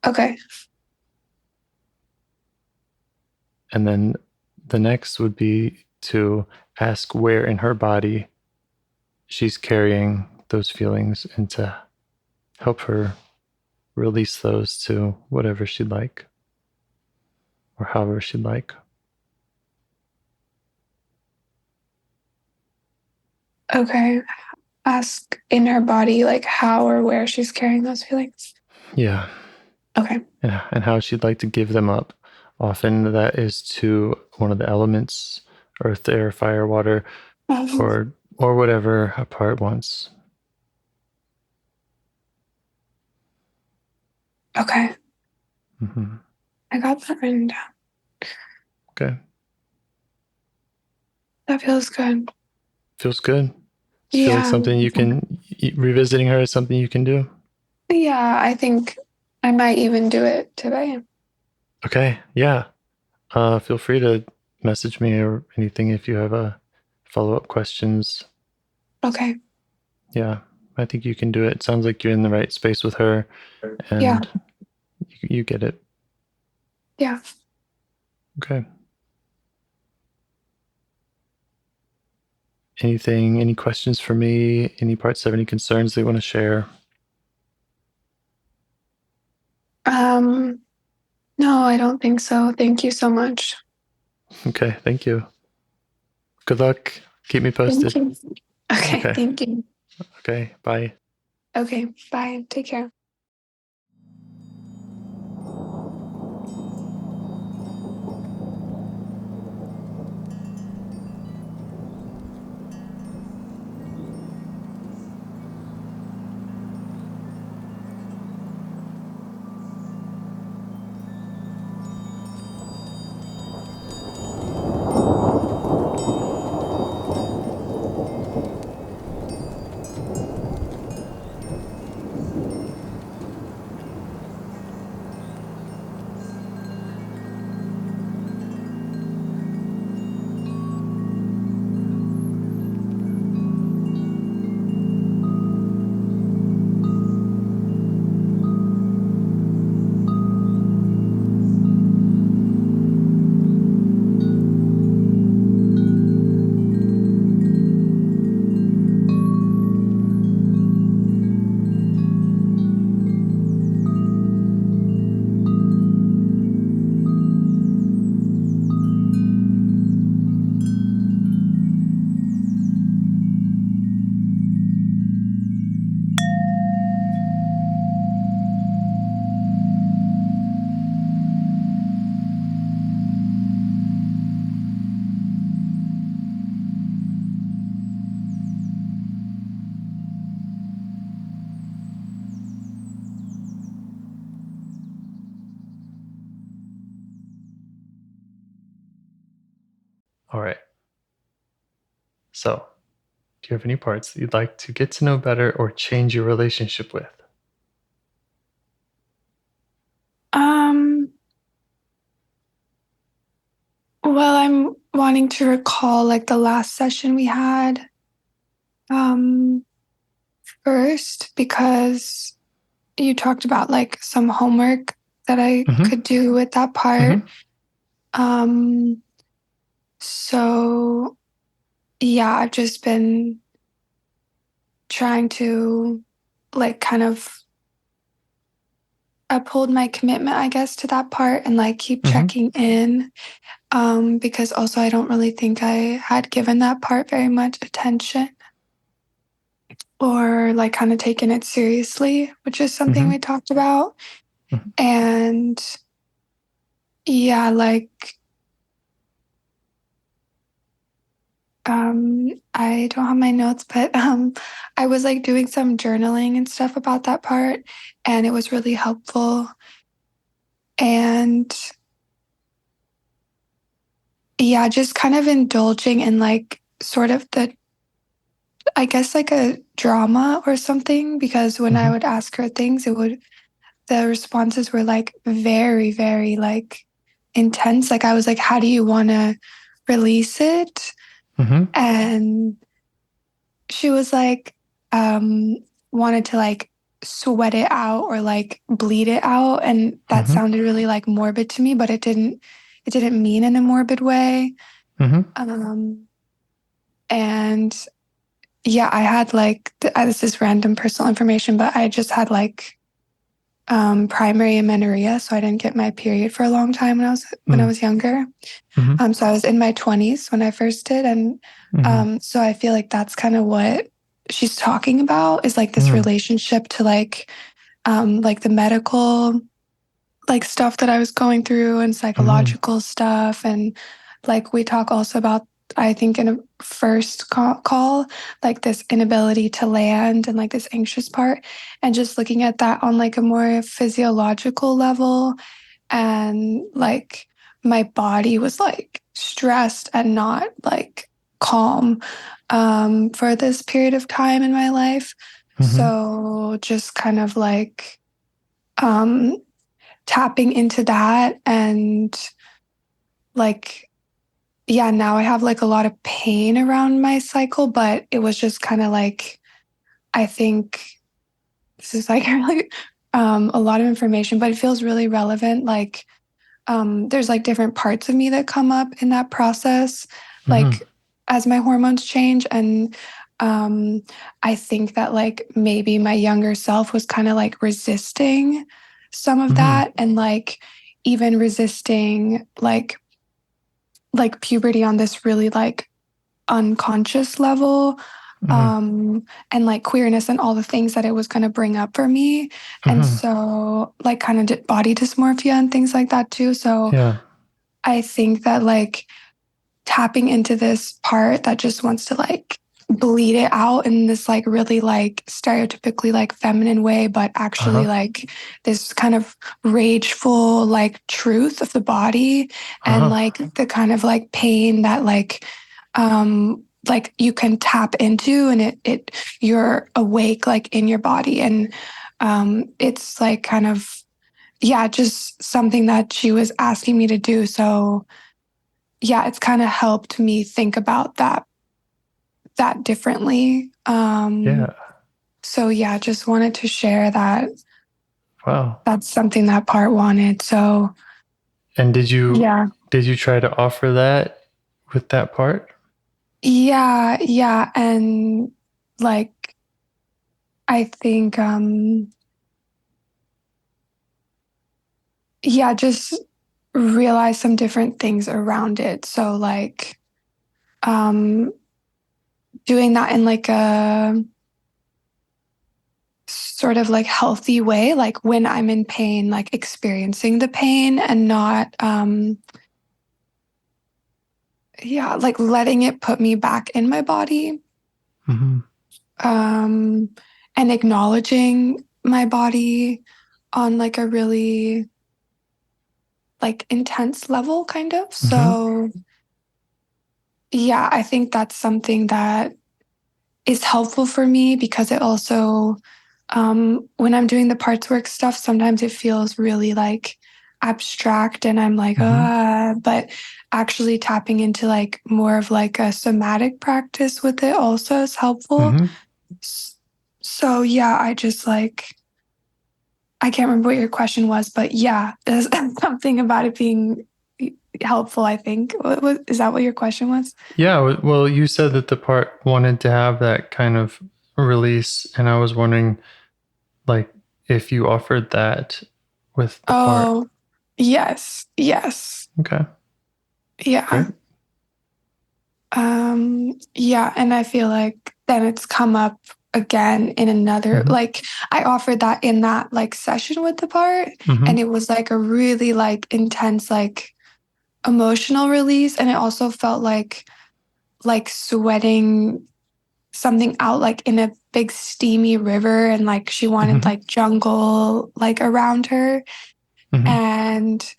Okay. And then the next would be to ask where in her body she's carrying those feelings and to help her release those to whatever she'd like or however she'd like. Okay. Ask in her body, like how or where she's carrying those feelings. Yeah. Okay. And how she'd like to give them up. Often that is to one of the elements, earth, air, fire, water, or whatever a part wants. Okay. Mm-hmm. I got that written down. Okay. That feels good. Feels good. Do you feel like something you can, revisiting her is something you can do? Yeah, I think I might even do it today. Okay. Yeah. Feel free to message me or anything if you have follow-up questions. Okay. Yeah. I think you can do it. It sounds like you're in the right space with her and you get it. Yeah. Okay. Any questions for me? Any parts of any concerns they want to share? No, I don't think so. Thank you so much. Okay, thank you. Good luck. Keep me posted. Okay, thank you. Okay, bye. Okay, bye. Take care. All right. So, do you have any parts that you'd like to get to know better or change your relationship with? Well, I'm wanting to recall like the last session we had first, because you talked about like some homework that I could do with that part. So yeah, I've just been trying to like kind of uphold my commitment, I guess, to that part and like keep checking in. Because also I don't really think I had given that part very much attention or like kind of taken it seriously, which is something we talked about. And yeah, like I don't have my notes, but I was like doing some journaling and stuff about that part, and it was really helpful. And yeah, just kind of indulging in like sort of I guess like a drama or something, because when I would ask her things, the responses were like very, very like intense. Like I was like, how do you want to release it? And she was like, wanted to like sweat it out or like bleed it out. And that sounded really like morbid to me, but it didn't mean in a morbid way. And yeah, I had like, this is random personal information, but I just had like primary amenorrhea, so I didn't get my period for a long time when I was younger. So I was in my 20s when I first did, and so I feel like that's kind of what she's talking about, is like this relationship to like the medical like stuff that I was going through and psychological stuff. And like we talk also about, I think in a first call, like this inability to land and like this anxious part, and just looking at that on like a more physiological level. And like my body was like stressed and not like calm for this period of time in my life. So just kind of like um, tapping into that, and like yeah, now I have like a lot of pain around my cycle, but it was just kind of like, I think this is like really a lot of information, but it feels really relevant. Like there's like different parts of me that come up in that process, like as my hormones change. And I think that like maybe my younger self was kind of like resisting some of that, and like even resisting like puberty on this really like unconscious level, and like queerness and all the things that it was going to bring up for me. And so like kind of body dysmorphia and things like that too. So Yeah. I think that like tapping into this part that just wants to like bleed it out in this like really like stereotypically like feminine way, but actually like this kind of rageful like truth of the body, and like the kind of like pain that like you can tap into, and it you're awake like in your body. And it's like kind of yeah, just something that she was asking me to do. So yeah, it's kind of helped me think about that differently. Yeah. So yeah, just wanted to share that. Wow. That's something that part wanted. So And did you yeah. try to offer that with that part? Yeah. And like I think yeah, just realize some different things around it. So like doing that in like a sort of like healthy way, like when I'm in pain, like experiencing the pain and not yeah, like letting it put me back in my body. And acknowledging my body on like a really like intense level kind of. So Yeah, I think that's something that is helpful for me because it also, when I'm doing the parts work stuff, sometimes it feels really like abstract and I'm like, but actually tapping into like more of like a somatic practice with it also is helpful. So yeah, I just like, I can't remember what your question was, but yeah, there's something about it being helpful, I think. Is that what your question was? Yeah, well, you said that the part wanted to have that kind of release, and I was wondering, like, if you offered that with the part. Oh, yes, yes. Okay. Yeah. Great. Yeah, and I feel like then it's come up again in another like I offered that in that like session with the part and it was like a really like intense like emotional release and it also felt like sweating something out like in a big steamy river and like she wanted like jungle like around her and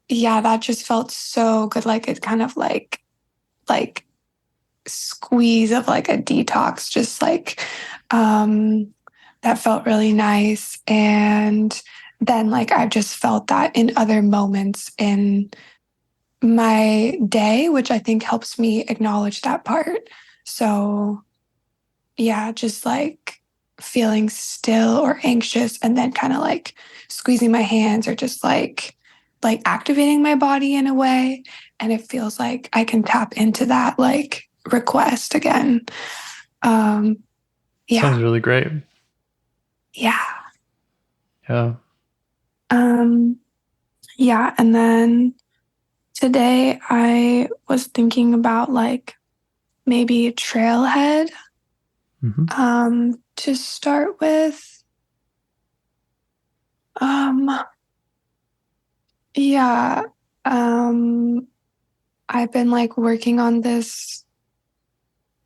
yeah that just felt so good like it kind of like squeeze of like a detox just like that felt really nice and then like I've just felt that in other moments in my day which I think helps me acknowledge that part so yeah just like feeling still or anxious and then kind of like squeezing my hands or just like activating my body in a way and it feels like I can tap into that like request again yeah Sounds really great. yeah Yeah. yeah and then today I was thinking about like maybe a trailhead to start with yeah I've been like working on this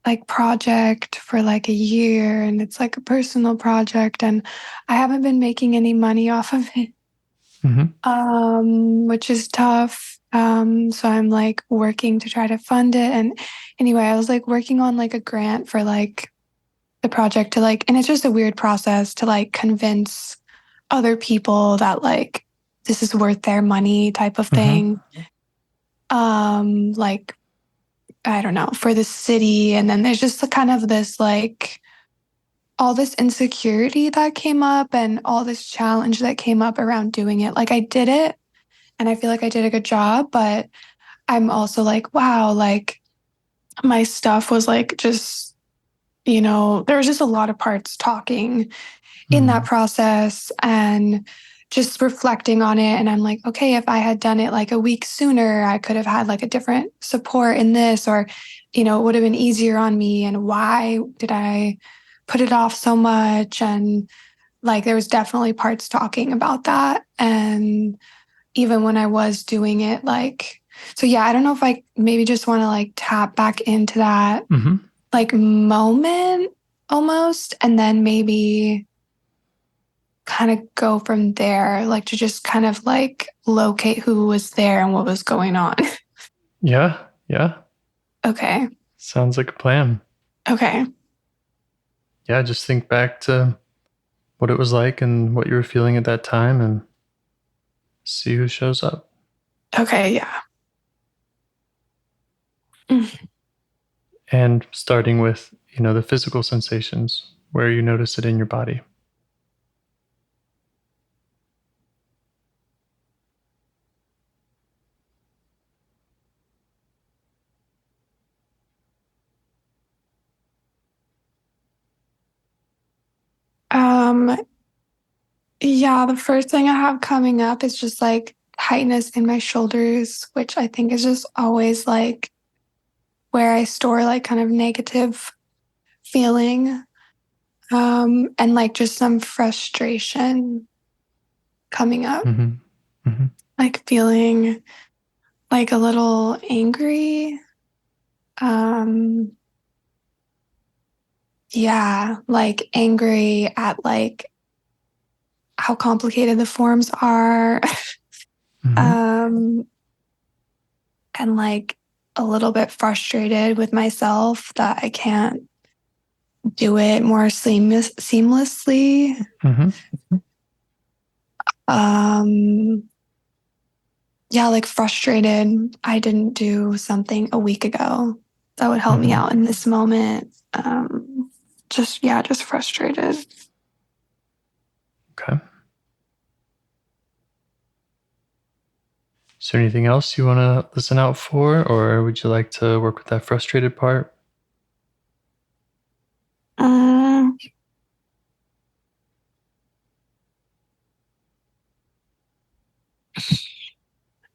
like project for like a year and it's like a personal project and I haven't been making any money off of it. Which is tough. So I'm like working to try to fund it. And anyway, I was like working on like a grant for like the project to like, and it's just a weird process to like convince other people that like this is worth their money type of thing. Like I don't know, for the city. And then there's just kind of this like all this insecurity that came up and all this challenge that came up around doing it. Like I did it and I feel like I did a good job, but I'm also like, wow, like my stuff was like just, there was just a lot of parts talking in that process and just reflecting on it. And I'm like, okay, if I had done it like a week sooner, I could have had like a different support in this, or, it would have been easier on me. And why did I put it off so much? And like, there was definitely parts talking about that. And even when I was doing it, like, so yeah, I don't know if I maybe just want to like tap back into that like moment almost, and then maybe kind of go from there, like to just kind of like locate who was there and what was going on. Yeah. Yeah. Okay. Sounds like a plan. Okay. Yeah. Just think back to what it was like and what you were feeling at that time and see who shows up. Okay. Yeah. And starting with, the physical sensations where you notice it in your body. Yeah, the first thing I have coming up is just like tightness in my shoulders, which I think is just always like where I store like kind of negative feeling. And like just some frustration coming up, like feeling like a little angry. Um, yeah, like angry at like how complicated the forms are. And like a little bit frustrated with myself that I can't do it more seamlessly. Yeah, like frustrated I didn't do something a week ago that would help me out in this moment. Just frustrated. Okay. Is there anything else you want to listen out for, or would you like to work with that frustrated part?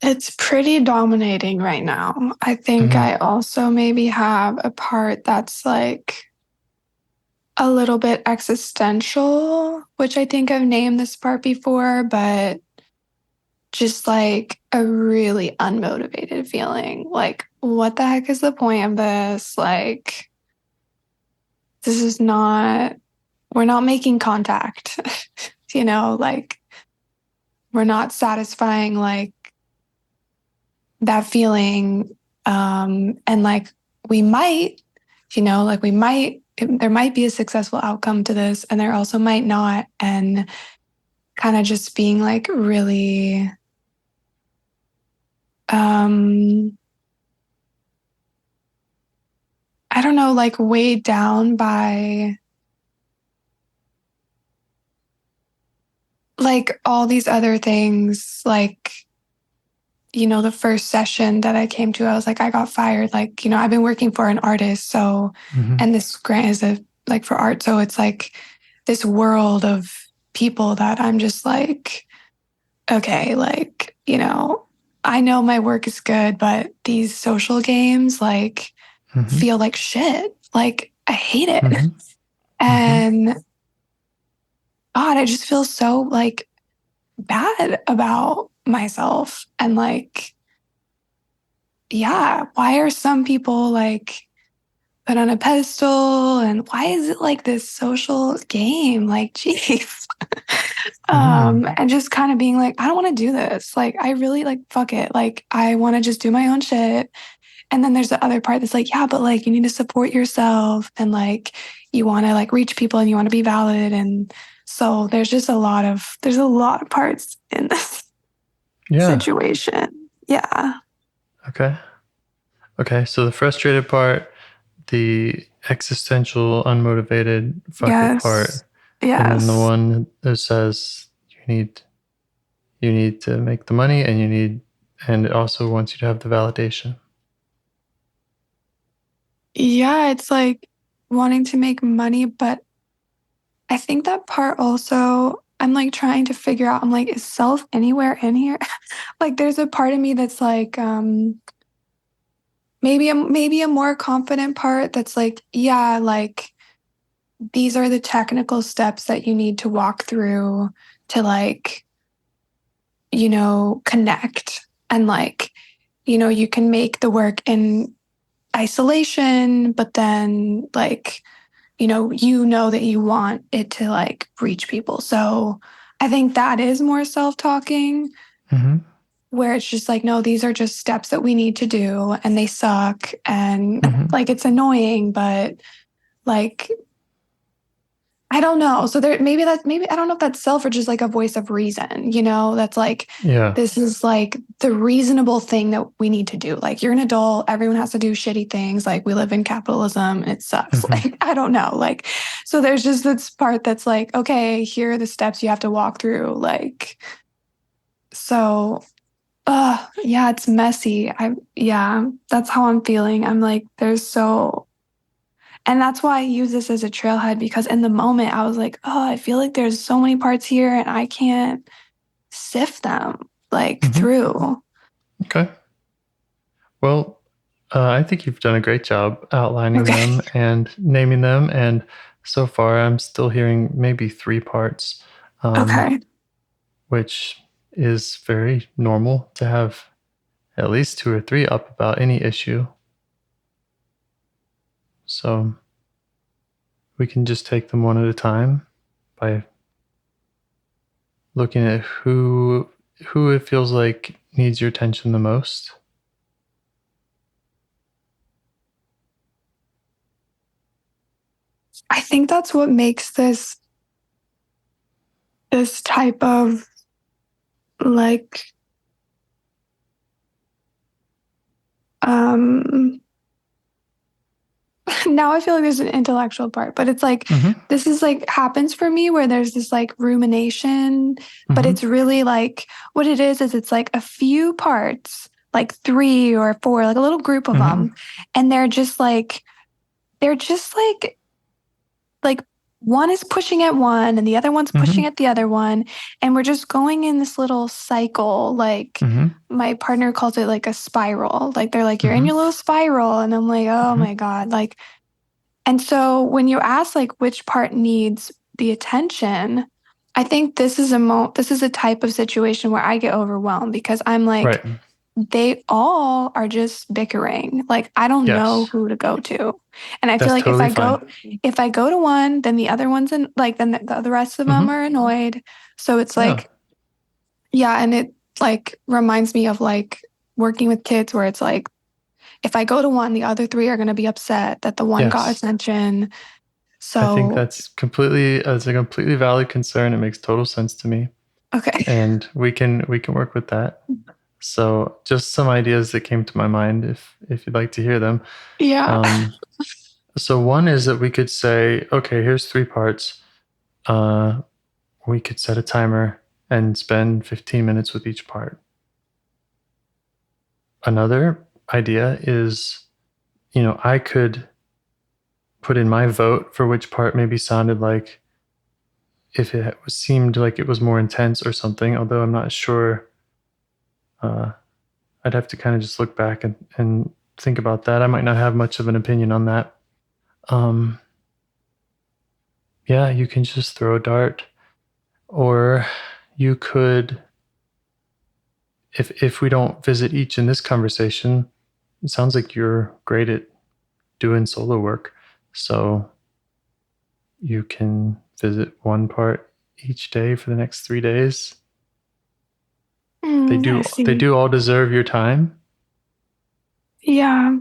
It's pretty dominating right now. I think I also maybe have a part that's like a little bit existential, which I think I've named this part before, but just like a really unmotivated feeling. Like, what the heck is the point of this? Like, this is not, we're not making contact, like, we're not satisfying like that feeling. And like, we might, there might be a successful outcome to this, and there also might not. And kind of just being like really, I don't know, like weighed down by like all these other things. Like, the first session that I came to, I was like, I got fired. Like, I've been working for an artist. So, and this grant is like for art. So it's like this world of people that I'm just like, okay, like, I know my work is good, but these social games like feel like shit. Like, I hate it. And God, I just feel so like bad about myself. And like, yeah, why are some people like put on a pedestal? And why is it like this social game? Like, geez. And just kind of being like, I don't want to do this. Like, I really like, fuck it. Like, I want to just do my own shit. And then there's the other part that's like, yeah, but like, you need to support yourself, and like, you want to like reach people, and you want to be valid. And so there's a lot of parts in this situation. Yeah. Okay. So the frustrated part, the existential, unmotivated, fuck it part, and then the one that says you need to make the money, and it also wants you to have the validation. Yeah, it's like wanting to make money, but I think that part also, I'm like trying to figure out, I'm like, is self anywhere in here? Like, there's a part of me that's like, maybe a more confident part that's like, yeah, like these are the technical steps that you need to walk through to like, connect, and like, you can make the work in isolation, but then like, that you want it to like reach people. So I think that is more self-talking, where it's just like, no, these are just steps that we need to do, and they suck, and like it's annoying, but like, I don't know. So maybe I don't know if that's self or just like a voice of reason, that's like, this is like the reasonable thing that we need to do. Like, you're an adult, everyone has to do shitty things. Like, we live in capitalism, it sucks. Like, I don't know. Like, so there's just this part that's like, okay, here are the steps you have to walk through. Like, so, yeah, it's messy. That's how I'm feeling. I'm like, and that's why I use this as a trailhead, because in the moment I was like, oh, I feel like there's so many parts here and I can't sift them like through. Okay. Well, I think you've done a great job outlining them and naming them. And so far, I'm still hearing maybe 3 parts, which is very normal to have at least 2 or 3 up about any issue. So we can just take them one at a time by looking at who it feels like needs your attention the most. I think that's what makes this type of like now I feel like there's an intellectual part, but it's like this is like happens for me where there's this like rumination, but it's really like what it is it's like a few parts, like 3 or 4, like a little group of them, and they're just like one is pushing at one and the other one's pushing at the other one, and we're just going in this little cycle. Like my partner calls it like a spiral. Like they're like, you're in your little spiral, and I'm like, oh my God, like. And so when you ask like which part needs the attention, I think this is a type of situation where I get overwhelmed because I'm like, they all are just bickering. Like I don't know who to go to. And I feel like if I go to one, then the other one's then the rest of them are annoyed. So it's like, and it like reminds me of like working with kids where it's like, if I go to one, the other 3 are going to be upset that the one got attention. So I think that's a completely valid concern. It makes total sense to me. Okay. And we can work with that. So just some ideas that came to my mind if you'd like to hear them. Yeah. So one is that we could say, okay, here's 3 parts. We could set a timer and spend 15 minutes with each part. Another idea is, I could put in my vote for which part maybe sounded like if it seemed like it was more intense or something, although I'm not sure. I'd have to kind of just look back and think about that. I might not have much of an opinion on that. You can just throw a dart, or you could, if we don't visit each in this conversation, it sounds like you're great at doing solo work. So you can visit one part each day for the next 3 days. They do all deserve your time. Yeah.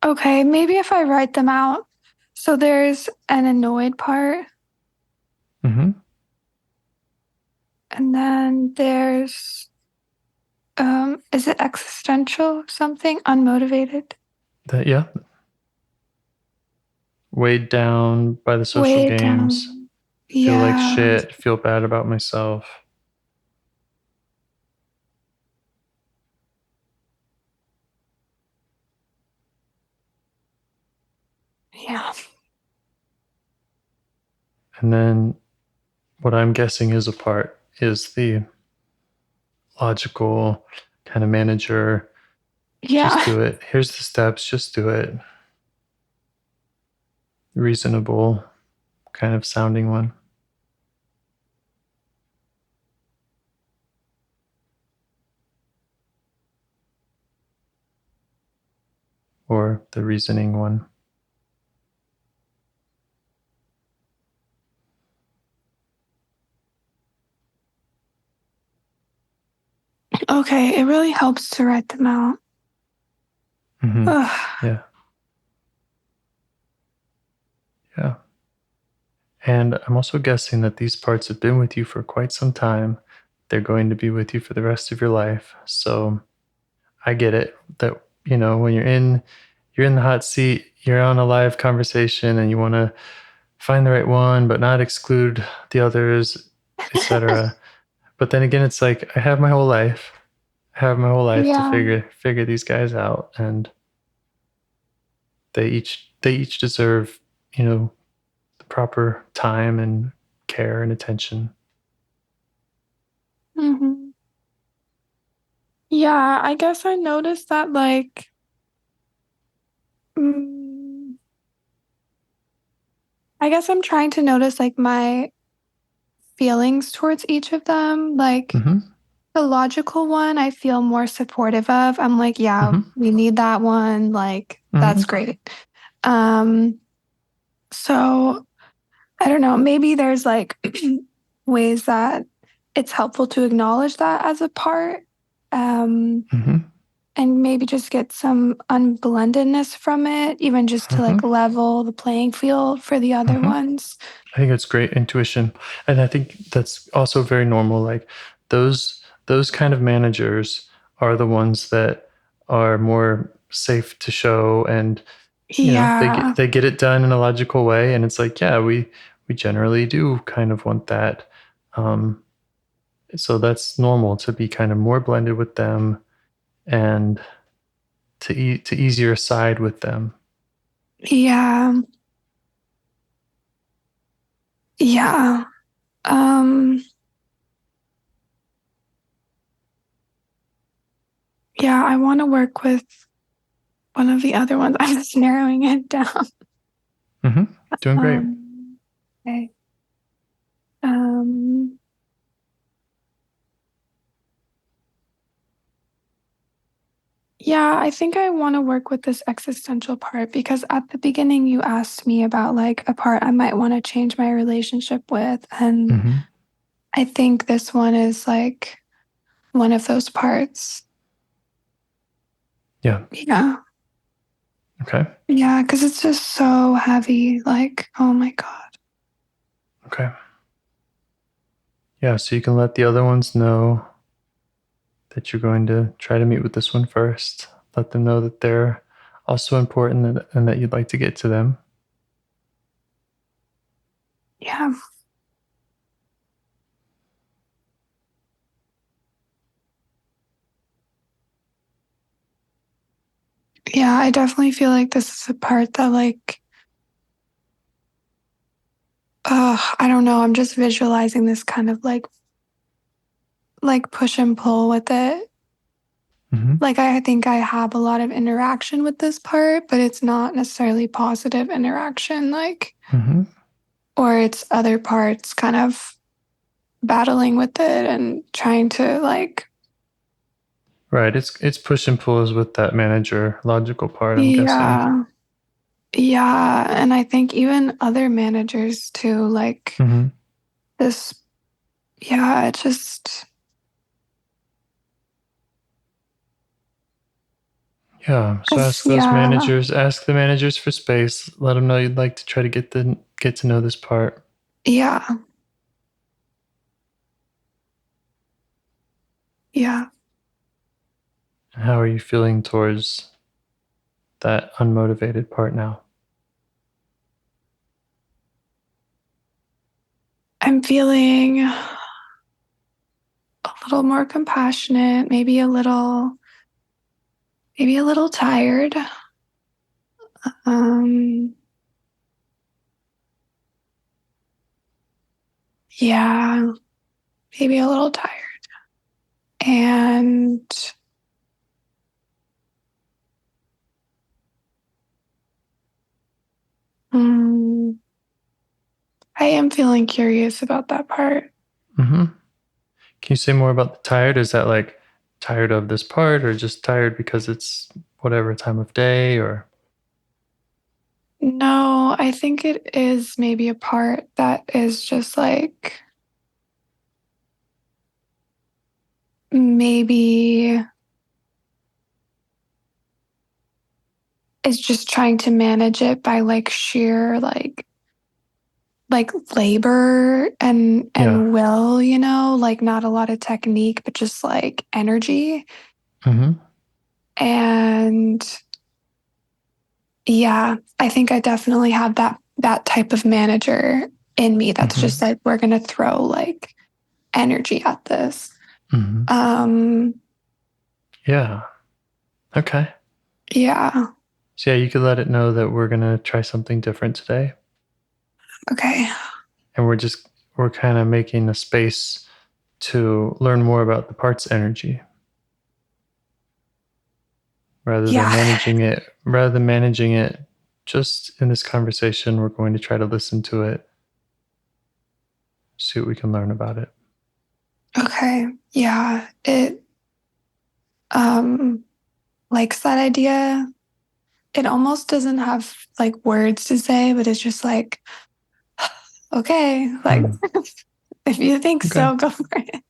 Okay. Maybe if I write them out. So there's an annoyed part. And then there's, is it existential something? Unmotivated? Weighed down by the social games. Feel like shit. Feel bad about myself. Yeah. And then what I'm guessing is a part is the logical kind of manager. Yeah. Just do it. Here's the steps. Just do it. Reasonable kind of sounding one. Or the reasoning one. Okay, it really helps to write them out. Yeah. And I'm also guessing that these parts have been with you for quite some time. They're going to be with you for the rest of your life. So I get it that, when you're in the hot seat, you're on a live conversation and you want to find the right one, but not exclude the others, etc. But then again, it's like, I have my whole life. To figure these guys out, and they each deserve, the proper time and care and attention. Yeah, I guess I noticed that like I guess I'm trying to notice like my feelings towards each of them. Like the logical one, I feel more supportive of. I'm like, we need that one. Like, that's great. So I don't know, maybe there's like ways that it's helpful to acknowledge that as a part. And and maybe just get some unblendedness from it, even just to like level the playing field for the other ones. I think it's great intuition. And I think that's also very normal. Like those kind of managers are the ones that are more safe to show, and you know, they get it done in a logical way, and it's like, yeah, we generally do kind of want that. So that's normal to be kind of more blended with them and to ease your side with them. Yeah. Yeah. Yeah, I want to work with one of the other ones. I'm just narrowing it down. Doing great. Okay. Yeah, I think I want to work with this existential part because at the beginning you asked me about like a part I might want to change my relationship with. And I think this one is like one of those parts. Yeah. Yeah. Okay. Yeah, because it's just so heavy. Like, oh my God. Okay. Yeah, so you can let the other ones know that you're going to try to meet with this one first. Let them know that they're also important and that you'd like to get to them. Yeah. Yeah, I definitely feel like this is a part that like, I don't know. I'm just visualizing this kind of like push and pull with it. Like I think I have a lot of interaction with this part, but it's not necessarily positive interaction, like, or it's other parts kind of battling with it and trying to like. Right. It's push and pulls with that manager logical part, I'm guessing. Yeah. And I think even other managers too, like this, yeah, it just. Yeah. So ask the managers for space. Let them know you'd like to try to get to know this part. Yeah. Yeah. And how are you feeling towards that unmotivated part now? I'm feeling a little more compassionate, maybe a little tired. Yeah, maybe a little tired. And I am feeling curious about that part. Can you say more about the tired? Is that like tired of this part, or just tired because it's whatever time of day, or? No, I think it is maybe a part that is just like maybe is just trying to manage it by like sheer like labor and will, you know, like not a lot of technique, but just like energy. And yeah, I think I definitely have that type of manager in me that's just like, we're gonna throw like energy at this. Yeah. Okay. Yeah. So yeah, you could let it know that we're gonna try something different today. Okay. And we're kind of making a space to learn more about the part's energy. Rather than managing it just in this conversation, we're going to try to listen to it, see what we can learn about it. Okay. Yeah. It likes that idea. It almost doesn't have like words to say, but it's just like, okay, like if you think so, go for it.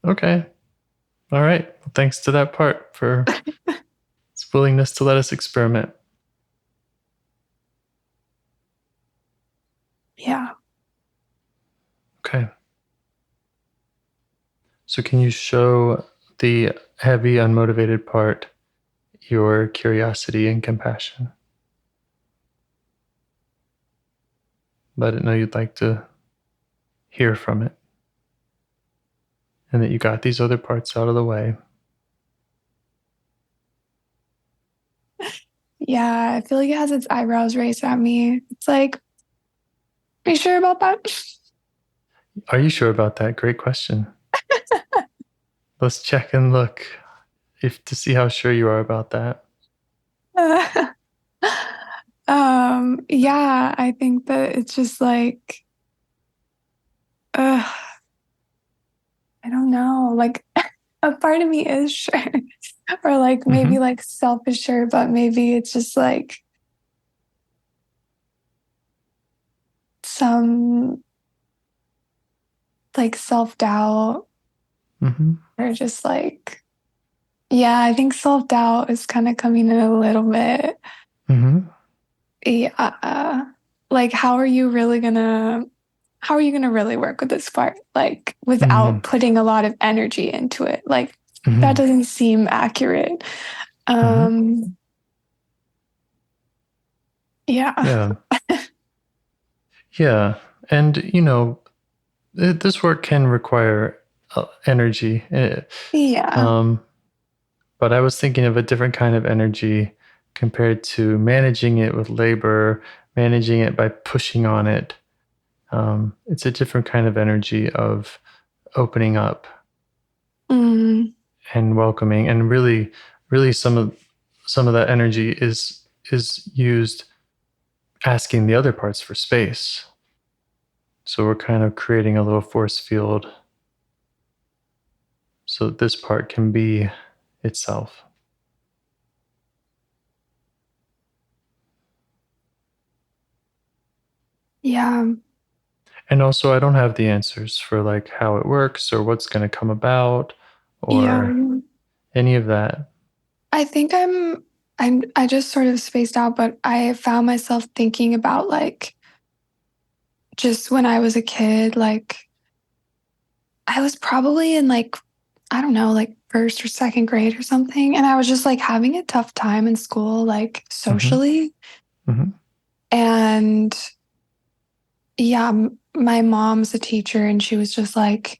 Okay. All right. Well, thanks to that part for willingness to let us experiment. Yeah. Okay. So can you show the heavy, unmotivated part your curiosity and compassion? Let it know you'd like to hear from it, and that you got these other parts out of the way. Yeah, I feel like it has its eyebrows raised at me. It's like, are you sure about that? Are you sure about that? Great question. Let's check and look to see how sure you are about that. Yeah, I think that it's just like, I don't know, like a part of me is sure, or like maybe like selfish sure, but maybe it's just like some like self-doubt or just like, yeah, I think self-doubt is kind of coming in a little bit. Yeah. Like, how are you gonna really work with this part? Like, without putting a lot of energy into it? Like, that doesn't seem accurate. Yeah. Yeah. Yeah. And, this work can require energy. Yeah. But I was thinking of a different kind of energy compared to managing it with labor, managing it by pushing on it. It's a different kind of energy of opening up and welcoming, and really, really some of that energy is used asking the other parts for space. So we're kind of creating a little force field so that this part can be itself. Yeah. And also, I don't have the answers for like how it works or what's going to come about or any of that. I think I just sort of spaced out, but I found myself thinking about like just when I was a kid, like I was probably in like, I don't know, like first or second grade or something. And I was just like having a tough time in school, like socially. And yeah, my mom's a teacher and she was just like,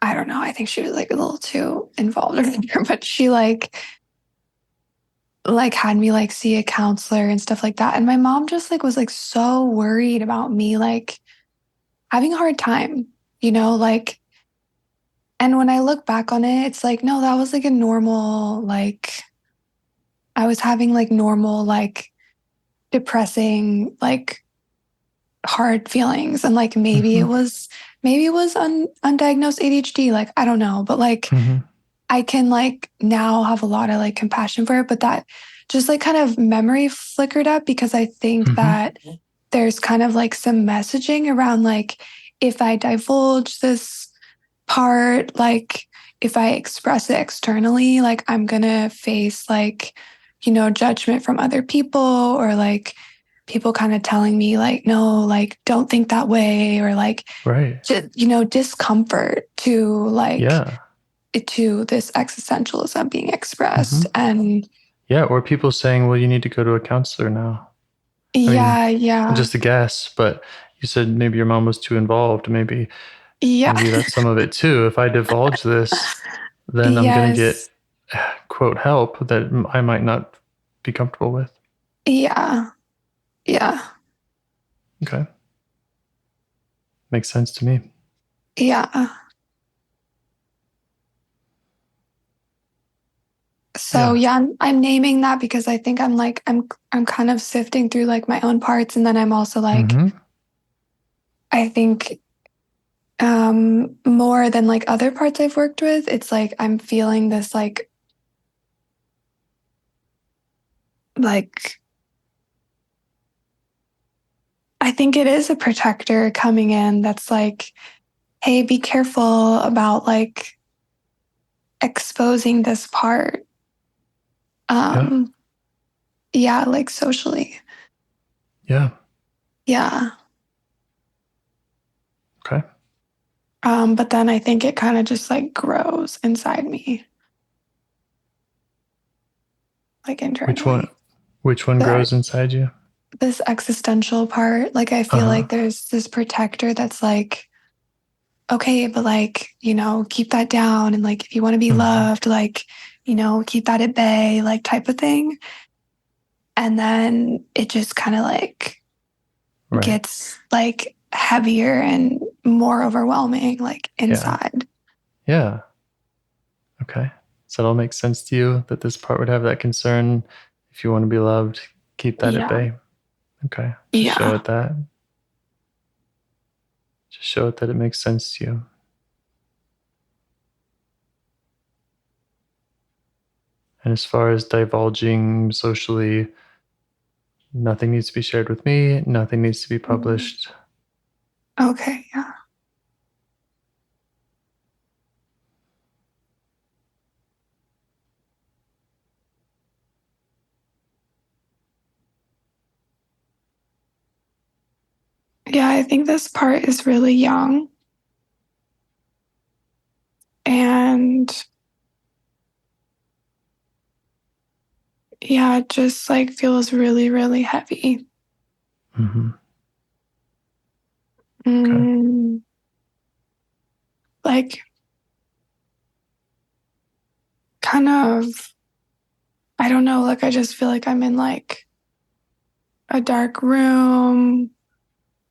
I don't know, I think she was like a little too involved or whatever, but she like had me like see a counselor and stuff like that. And my mom just like was like so worried about me like having a hard time, like, and when I look back on it, it's like, no, that was like a normal, like I was having like normal, like depressing, like hard feelings. And like maybe it was undiagnosed ADHD. Like, I don't know, but like I can like now have a lot of like compassion for it, but that just like kind of memory flickered up because I think that there's kind of like some messaging around like if I divulge this part, like if I express it externally, like I'm gonna face like, judgment from other people or like people kind of telling me like, no, like don't think that way or like, discomfort to like, to this existentialism being expressed. And or people saying, well, you need to go to a counselor now. Yeah. Just a guess, but you said maybe your mom was too involved. Maybe that's some of it too. If I divulge this, then I'm going to get quote help that I might not be comfortable with. Yeah. Okay. Makes sense to me. Yeah. So I'm naming that because I think I'm like I'm kind of sifting through like my own parts, and then I'm also like I think more than like other parts I've worked with, it's like I'm feeling this like I think it is a protector coming in that's like, hey, be careful about like exposing this part. Yeah, like socially. Yeah. Yeah. Okay. But then I think it kind of just like grows inside me, like internally. Which one The, grows inside you? this existential part, like I feel like there's this protector that's like, okay, but like, keep that down. And like, if you want to be loved, like, keep that at bay, like type of thing. And then it just kind of like gets like heavier and more overwhelming, like inside. Yeah. Okay. So it all makes sense to you that this part would have that concern. If you want to be loved, keep that at bay. Okay. Just show it that. Just show it that it makes sense to you. And as far as divulging socially, nothing needs to be shared with me. Nothing needs to be published. Okay. Yeah. Yeah, I think this part is really young. And yeah, it just like feels really, really heavy. Mm-hmm. Okay. Like, kind of, I don't know, like I just feel like I'm in like a dark room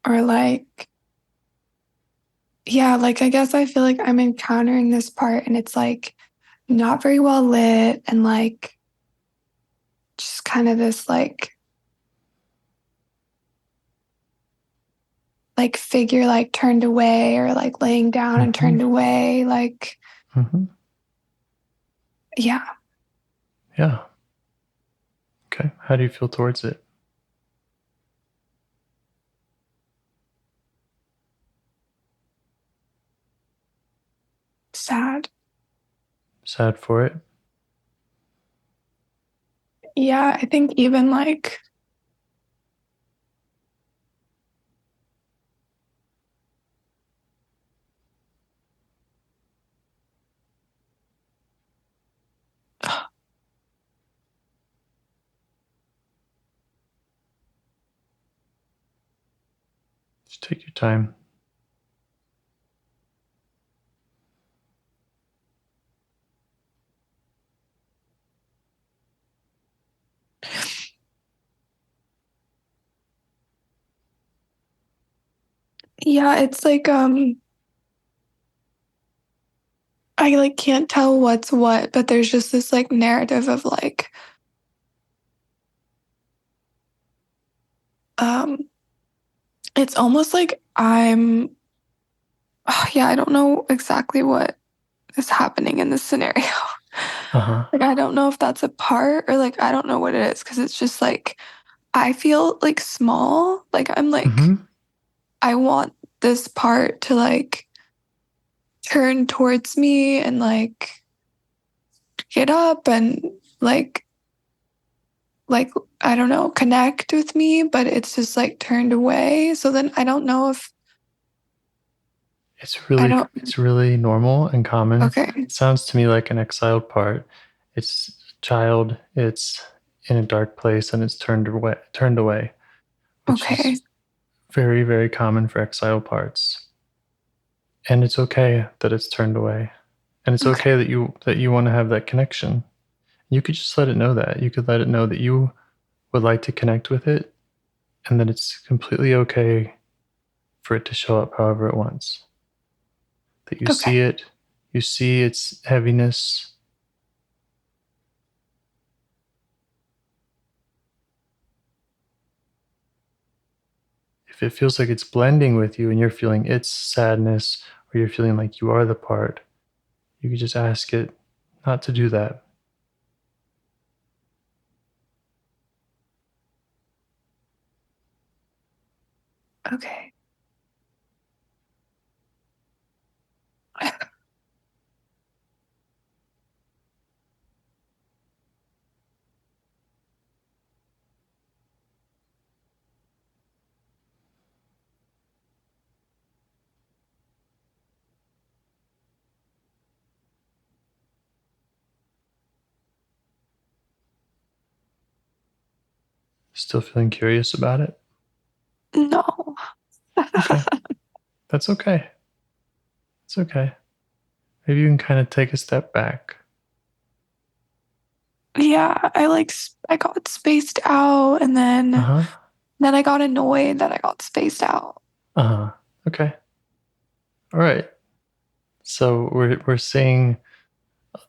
or like, yeah, like I guess I feel like I'm encountering this part and it's like not very well lit and like just kind of this like figure like turned away or like laying down and turned away, like yeah. Yeah. Okay. How do you feel towards it? Sad. Sad for it? Yeah, I think even like Just take your time. yeah, it's like I like can't tell what's what, but there's just this like narrative of like um it's almost like yeah, I don't know exactly what is happening in this scenario. Like I don't know if that's a part or like I don't know what it is because it's just like I feel like small. Like I'm like I want this part to like turn towards me and like get up and like I don't know, connect with me, but it's just like turned away. So then I don't know if It's really normal and common. Okay. It sounds to me like an exiled part. It's a child, it's in a dark place and it's turned away, which is very, very common for exiled parts. And it's okay that it's turned away. And it's okay that you want to have that connection. You could just let it know that. You could let it know that you would like to connect with it and that it's completely okay for it to show up however it wants. That you see it, you see its heaviness. If it feels like it's blending with you and you're feeling its sadness or you're feeling like you are the part, you could just ask it not to do that. Okay. Still feeling curious about it? No. Okay. That's okay. It's okay. Maybe you can kind of take a step back. Yeah, I got spaced out, and then I got annoyed that I got spaced out. Okay. All right. So we're seeing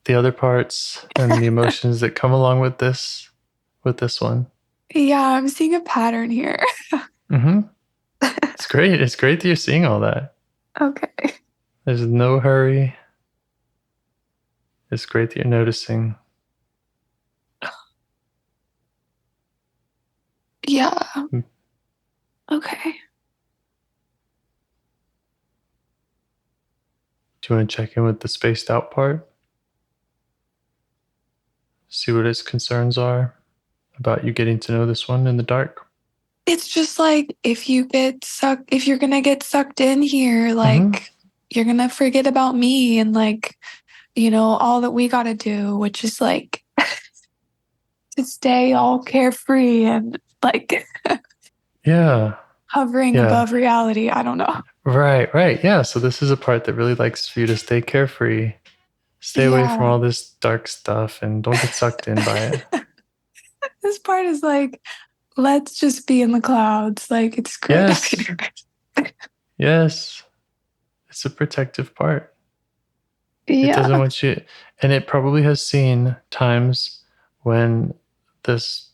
the other parts and the emotions that come along with this one. Yeah, I'm seeing a pattern here. It's great. It's great that you're seeing all that. Okay. There's no hurry. It's great that you're noticing. Yeah. Okay. Do you want to check in with the spaced out part? See what its concerns are about you getting to know this one in the dark? It's just like if you're gonna get sucked in here, like you're gonna forget about me and like, all that we gotta do, which is like to stay all carefree and like hovering above reality. I don't know. Right. Yeah. So this is a part that really likes for you to stay carefree. Stay away from all this dark stuff and don't get sucked in by it. This part is like, let's just be in the clouds. Like it's great. Yes. It's a protective part. Yeah. It doesn't want you, and it probably has seen times when this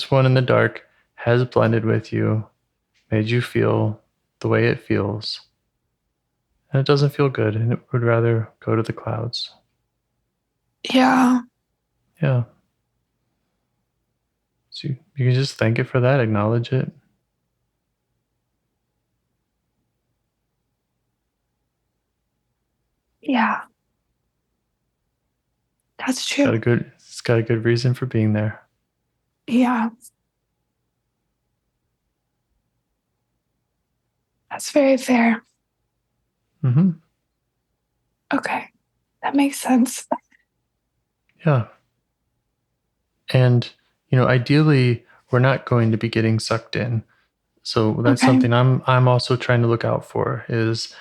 one in the dark has blended with you, made you feel the way it feels. And it doesn't feel good, and it would rather go to the clouds. Yeah. Yeah. So you can just thank it for that, acknowledge it. Yeah. That's true. It's got a good reason for being there. Yeah. That's very fair. Okay. That makes sense. Yeah. And, ideally, we're not going to be getting sucked in. So that's something I'm also trying to look out for is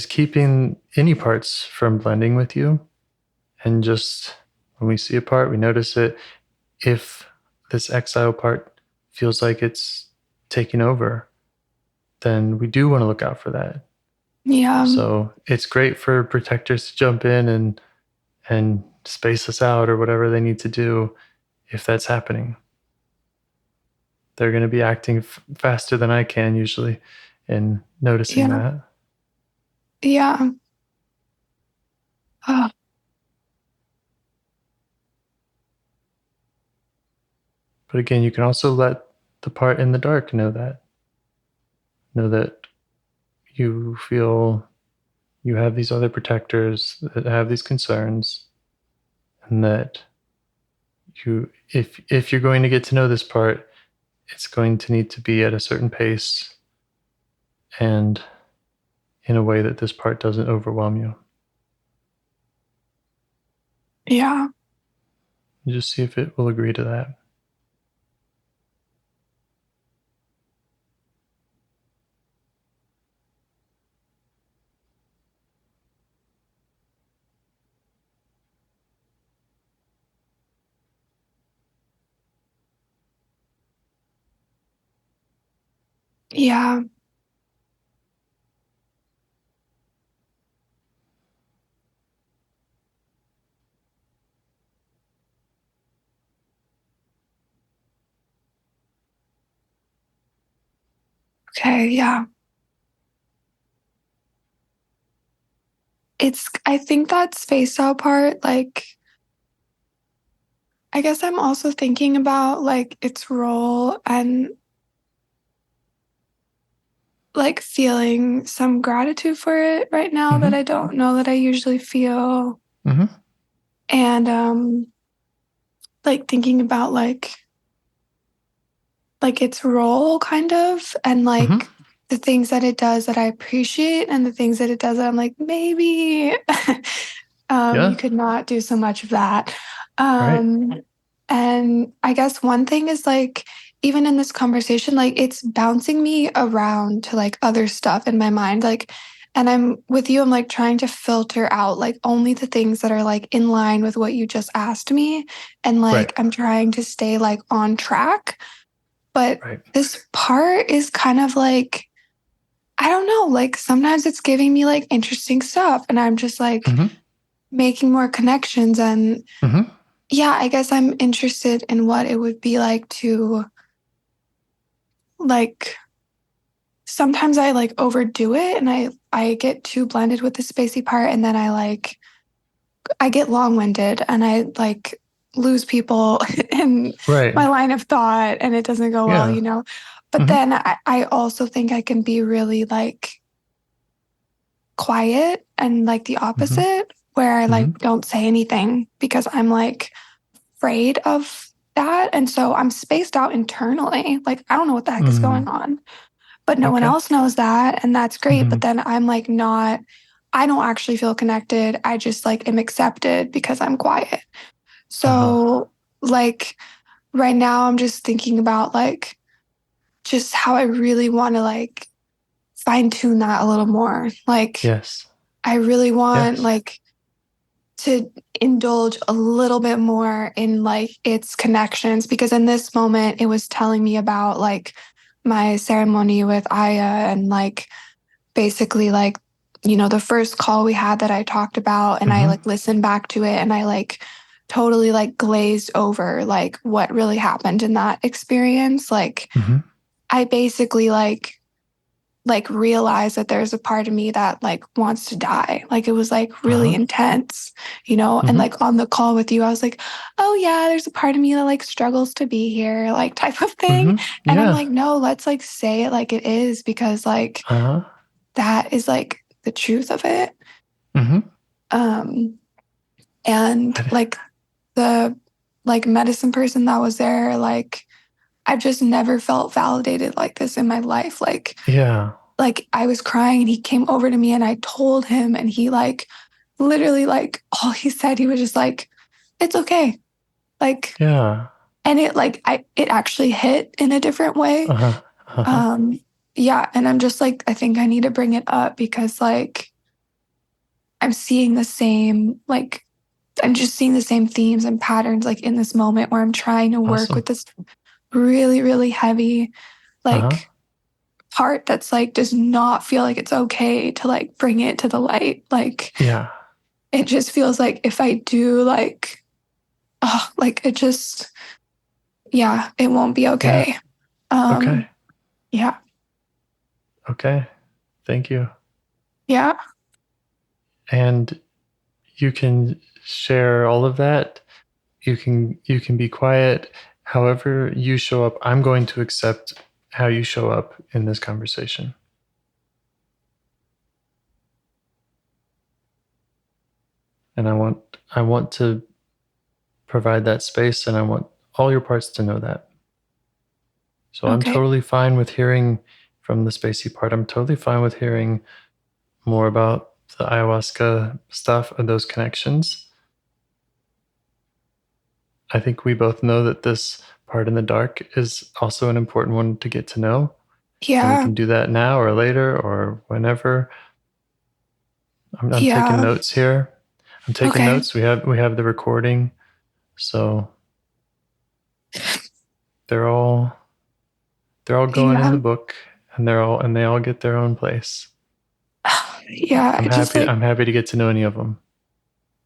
keeping any parts from blending with you. And just when we see a part, we notice it. If this exile part feels like it's taking over, then we do want to look out for that. Yeah. So it's great for protectors to jump in and space us out or whatever they need to do if that's happening. They're going to be acting faster than I can usually in noticing that. Yeah. Oh. But again, you can also let the part in the dark know that. Know that you feel you have these other protectors that have these concerns, and that if you're going to get to know this part, it's going to need to be at a certain pace and in a way that this part doesn't overwhelm you. Yeah. Just see if it will agree to that. Yeah. Okay. Yeah. I think that spaced out part, like, I guess I'm also thinking about like its role and like feeling some gratitude for it right now that I don't know that I usually feel. And like thinking about like its role kind of, and like the things that it does that I appreciate and the things that it does that I'm like, maybe you could not do so much of that. Right. And I guess one thing is like, even in this conversation, like it's bouncing me around to like other stuff in my mind. Like, and I'm with you, I'm like trying to filter out like only the things that are like in line with what you just asked me. And like, Right. I'm trying to stay like on track. But Right. this part is kind of like, I don't know, like sometimes it's giving me like interesting stuff. And I'm just like making more connections. And yeah, I guess I'm interested in what it would be like to like sometimes I like overdo it and I get too blended with the spacey part and then I get long-winded and I like lose people in Right. my line of thought and it doesn't go well, Yeah. you know. But then I also think I can be really like quiet and like the opposite where I like don't say anything because I'm like afraid of that. And so I'm spaced out internally. Like, I don't know what the heck is going on, but no one Okay. else knows that. And that's great. But then I'm like, I don't actually feel connected. I just like am accepted because I'm quiet. So, like, right now, I'm just thinking about like just how I really want to like fine tune that a little more. Like, Yes. I really want Yes. like to indulge a little bit more in like its connections because in this moment it was telling me about like my ceremony with Aya and like basically like the first call we had that I talked about and I like listened back to it and I like totally like glazed over like what really happened in that experience. Like I basically like realize that there's a part of me that like wants to die. Like it was like really intense, and like on the call with you, I was like, oh yeah, there's a part of me that like struggles to be here, like type of thing. And I'm like, no, let's like say it like it is because like that is like the truth of it. And like the like medicine person that was there, like I've just never felt validated like this in my life. Like I was crying and he came over to me and I told him and he like literally like all he said, he was just like, it's okay. Like, and it like, it actually hit in a different way. Yeah. And I'm just like, I think I need to bring it up because like, I'm seeing the same, like, I'm just seeing the same themes and patterns like in this moment where I'm trying to work with this really, really heavy, like, part that's like does not feel like it's okay to like bring it to the light. Like it just feels like if I do like like it just it won't be okay. Okay. Yeah. Okay. Thank you. Yeah. And you can share all of that. You can be quiet. However you show up, I'm going to accept how you show up in this conversation. And I want to provide that space and I want all your parts to know that. So I'm totally fine with hearing from the spacey part. I'm totally fine with hearing more about the ayahuasca stuff and those connections. I think we both know that this part in the dark is also an important one to get to know. Yeah. And we can do that now or later or whenever. I'm taking notes here. I'm taking notes. We have the recording. So they're all going in the book and they all get their own place. Yeah. I'm happy to get to know any of them.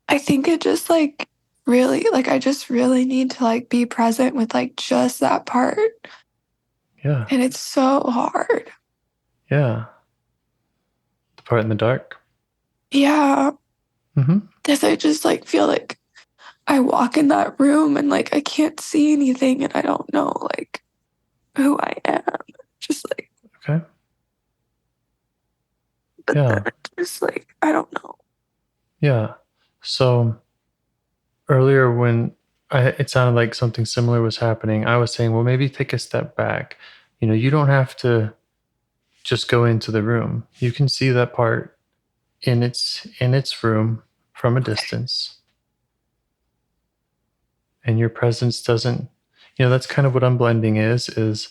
I think it just like really like I just really need to like be present with like just that part. Yeah. And it's so hard. Yeah. The part in the dark. Yeah. Because I just like feel like I walk in that room and like I can't see anything and I don't know like who I am. Just like Okay. but then it's just like I don't know. Yeah. So earlier when it sounded like something similar was happening, I was saying, well, maybe take a step back. You don't have to just go into the room. You can see that part in its room from a distance. and your presence doesn't, that's kind of what unblending is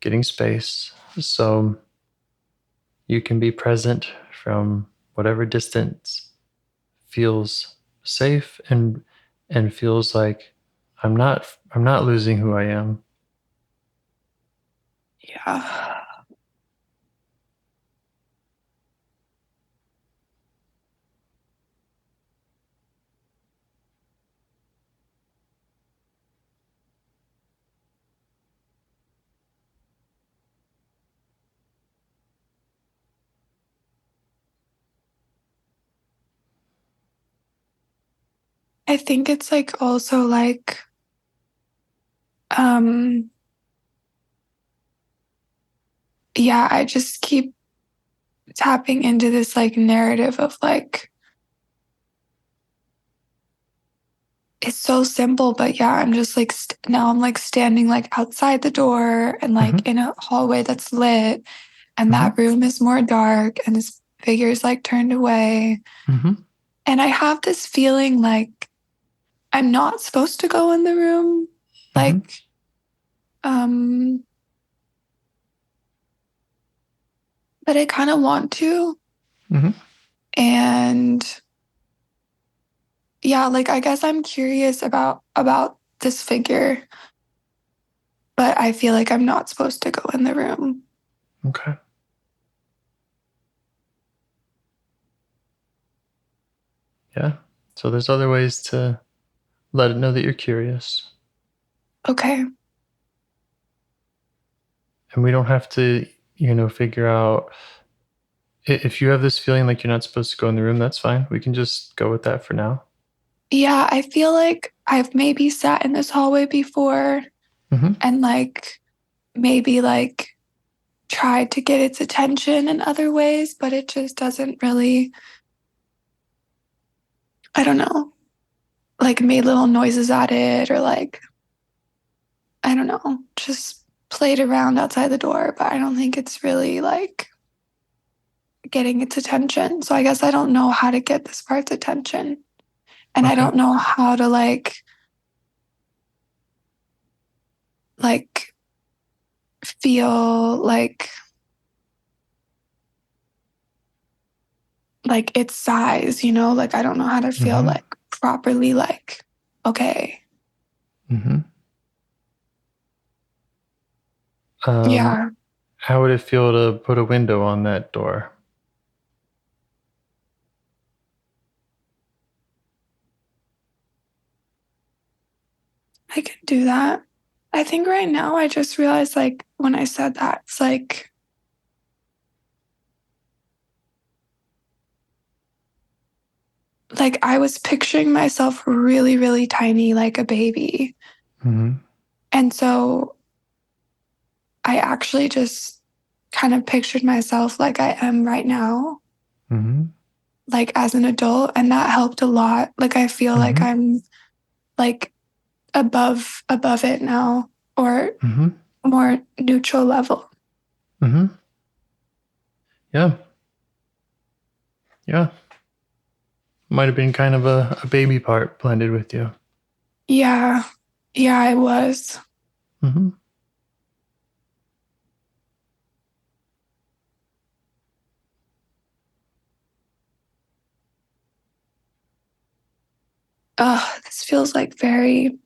getting space. So you can be present from whatever distance feels safe and feels like I'm not losing who I am. Yeah. I think it's like also like yeah, I just keep tapping into this like narrative of like it's so simple, but yeah, I'm just like now I'm like standing like outside the door and like in a hallway that's lit, and that room is more dark and this figure is like turned away. And I have this feeling like I'm not supposed to go in the room. Like, but I kind of want to. And yeah, like I guess I'm curious about this figure, but I feel like I'm not supposed to go in the room. Okay. Yeah. So there's other ways to let it know that you're curious. Okay. And we don't have to, figure out if you have this feeling like you're not supposed to go in the room, that's fine. We can just go with that for now. Yeah, I feel like I've maybe sat in this hallway before and like maybe like tried to get its attention in other ways, but it just doesn't really, I don't know, like made little noises at it or like, I don't know, just played around outside the door, but I don't think it's really like getting its attention. So I guess I don't know how to get this part's attention. And I don't know how to like feel like its size, like I don't know how to feel like properly like okay. Yeah. How would it feel to put a window on that door? I can do that. I think right now I just realized like when I said that, it's like I was picturing myself really, really tiny, like a baby. And so I actually just kind of pictured myself like I am right now, like as an adult. And that helped a lot. Like I feel like I'm like above it now, or more neutral level. Yeah. Yeah. Might have been kind of a baby part blended with you. Yeah. Yeah, I was. This feels like very,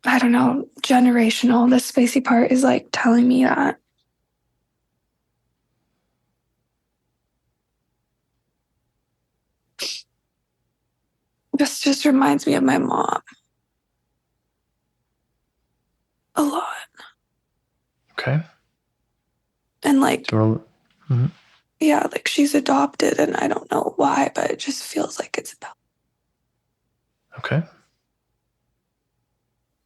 I don't know, generational. The spacey part is like telling me that. This just reminds me of my mom a lot. Okay. And like, yeah, like she's adopted and I don't know why, but it just feels like it's about. Okay.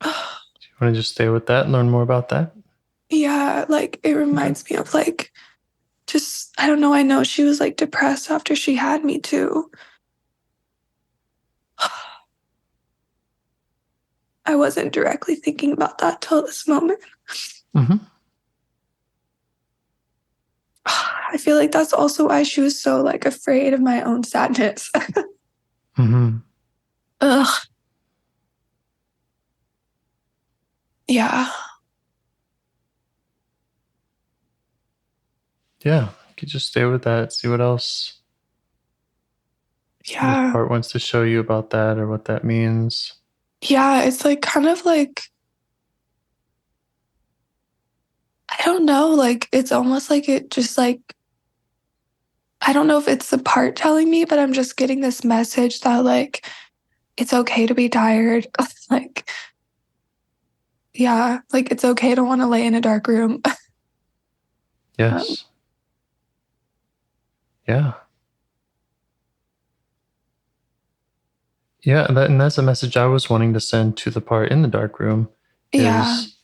Do you want to just stay with that and learn more about that? Yeah, like it reminds me of like, just, I don't know, I know she was like depressed after she had me too. I wasn't directly thinking about that till this moment. I feel like that's also why she was so like afraid of my own sadness. Ugh. Yeah. Yeah, you could just stay with that, see what else the part wants to show you about that or what that means. Yeah, it's like kind of like, I don't know, like it's almost like it just like, I don't know if it's the part telling me, but I'm just getting this message that like it's okay to be tired. Like, yeah, like it's okay to want to lay in a dark room. Yes. Yeah. Yeah, and that's a message I was wanting to send to the part in the dark room Yeah. is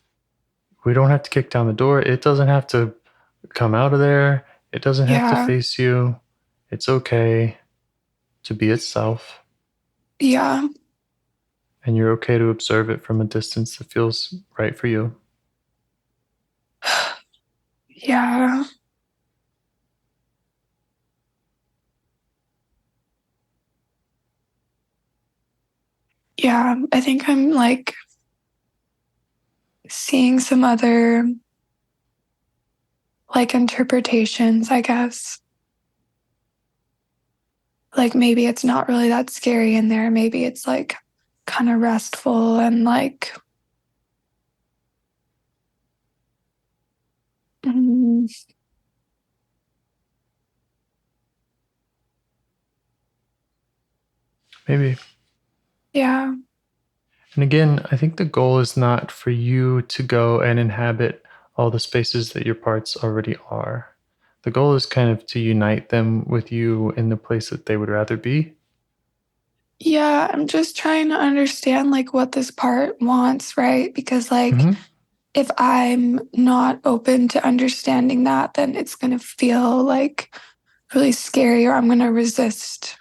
we don't have to kick down the door. It doesn't have to come out of there. It doesn't have to Yeah. face you. It's okay to be itself. Yeah. And you're okay to observe it from a distance that feels right for you. Yeah. Yeah. I think I'm like seeing some other like interpretations, I guess. Like maybe it's not really that scary in there. Maybe it's like kind of restful and like, mm, Maybe. yeah. And again, I think the goal is not for you to go and inhabit all the spaces that your parts already are. The goal is kind of to unite them with you in the place that they would rather be. Yeah, I'm just trying to understand like what this part wants, right? Because like if I'm not open to understanding that, then it's going to feel like really scary or I'm going to resist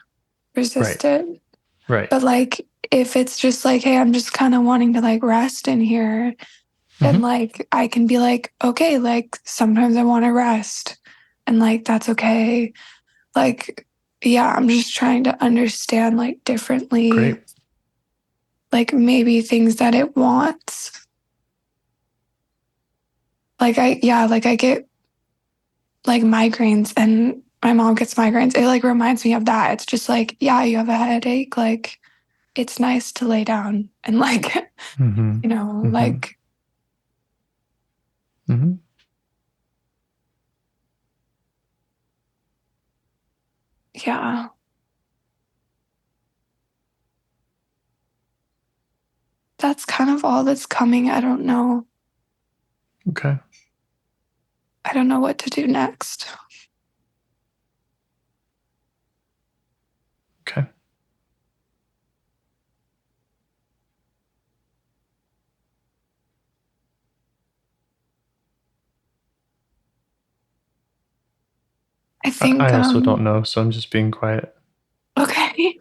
it. Right. But like if it's just like, hey, I'm just kind of wanting to like rest in here, then like I can be like, okay, like sometimes I want to rest and like that's okay. Like, yeah, I'm just trying to understand like differently, Great. like maybe things that it wants. Like I get like migraines and my mom gets migraines. It like reminds me of that. It's just like, yeah, you have a headache. Like it's nice to lay down and like, you know, like, yeah. That's kind of all that's coming. I don't know. Okay. I don't know what to do next. Okay. I think I also don't know, so I'm just being quiet. Okay.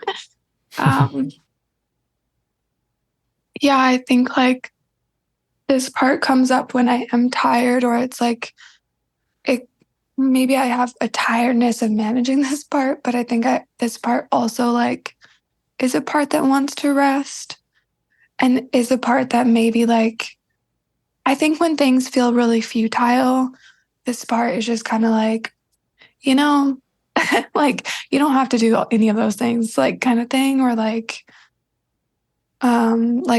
Yeah, I think like this part comes up when I am tired or it's like it maybe I have a tiredness of managing this part, but I think this part also like is a part that wants to rest and is a part that maybe like I think when things feel really futile, this part is just kind of like, you know, like you don't have to do any of those things, like kind of thing, or like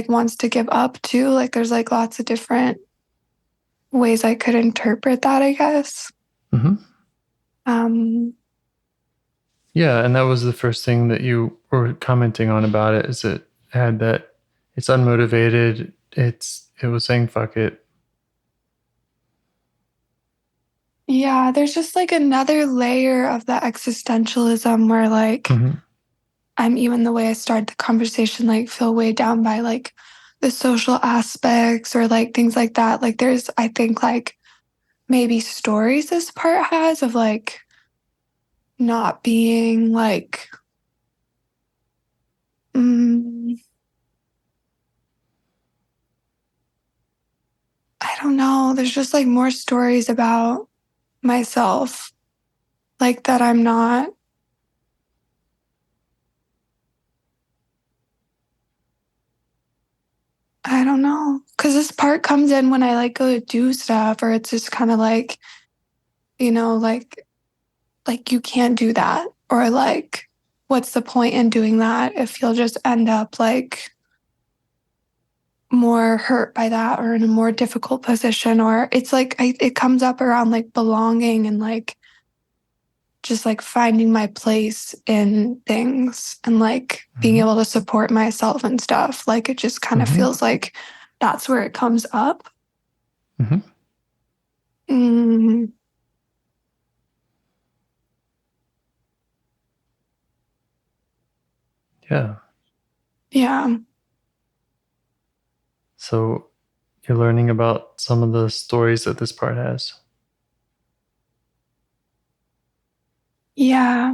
wants to give up too. Like there's like lots of different ways I could interpret that, I guess. Yeah, and that was the first thing that you were commenting on about it is it had that it's unmotivated. It was saying fuck it. Yeah, there's just like another layer of the existentialism where like I'm even the way I started the conversation, like feel weighed down by like the social aspects or like things like that. Like there's, I think like maybe stories this part has of like not being like, I don't know. There's just like more stories about myself, like that I'm not. I don't know. Because this part comes in when I like go to do stuff, or it's just kind of like, like you can't do that, or like, what's the point in doing that if you'll just end up like more hurt by that or in a more difficult position? Or it's like it comes up around like belonging and like just like finding my place in things and like being able to support myself and stuff. Like it just kind of feels like that's where it comes up. Mm, Yeah. yeah. So you're learning about some of the stories that this part has. Yeah.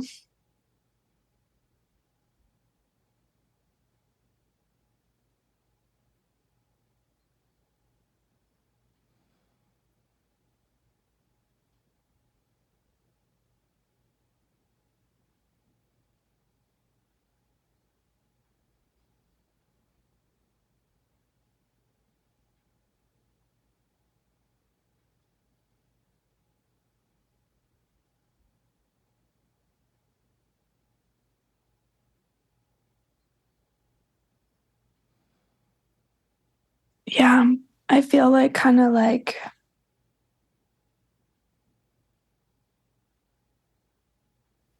Yeah. I feel like kind of like,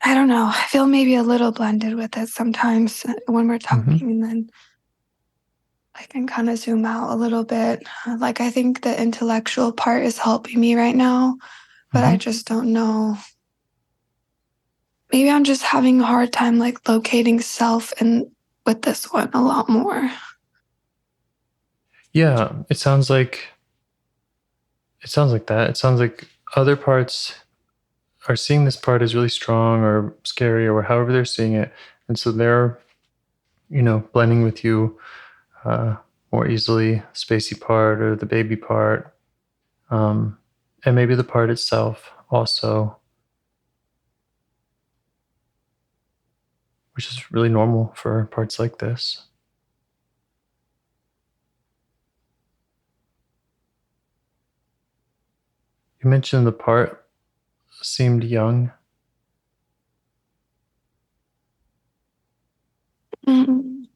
I don't know. I feel maybe a little blended with it sometimes when we're talking, and then I can kind of zoom out a little bit. Like, I think the intellectual part is helping me right now, but I just don't know. Maybe I'm just having a hard time like locating self and with this one a lot more. Yeah, it sounds like that. It sounds like other parts are seeing this part as really strong or scary or however they're seeing it, and so they're blending with you more easily. Spacey part or the baby part, and maybe the part itself also, which is really normal for parts like this. You mentioned the part seemed young. Mm.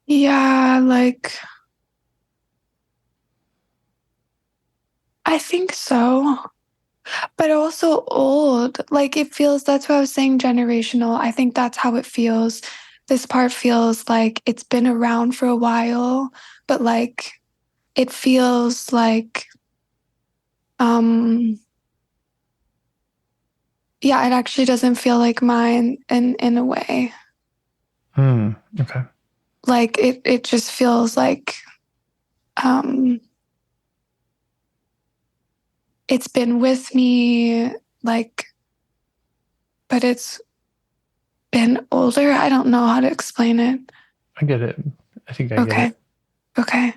Yeah, like I think so. But also old. Like it feels, that's what I was saying, generational. I think that's how it feels. This part feels like it's been around for a while, but like it feels like um yeah, it actually doesn't feel like mine in a way. Okay. Like it just feels like um it's been with me, like, but it's been older. I don't know how to explain it. I get it. I think I get Okay. it. Okay.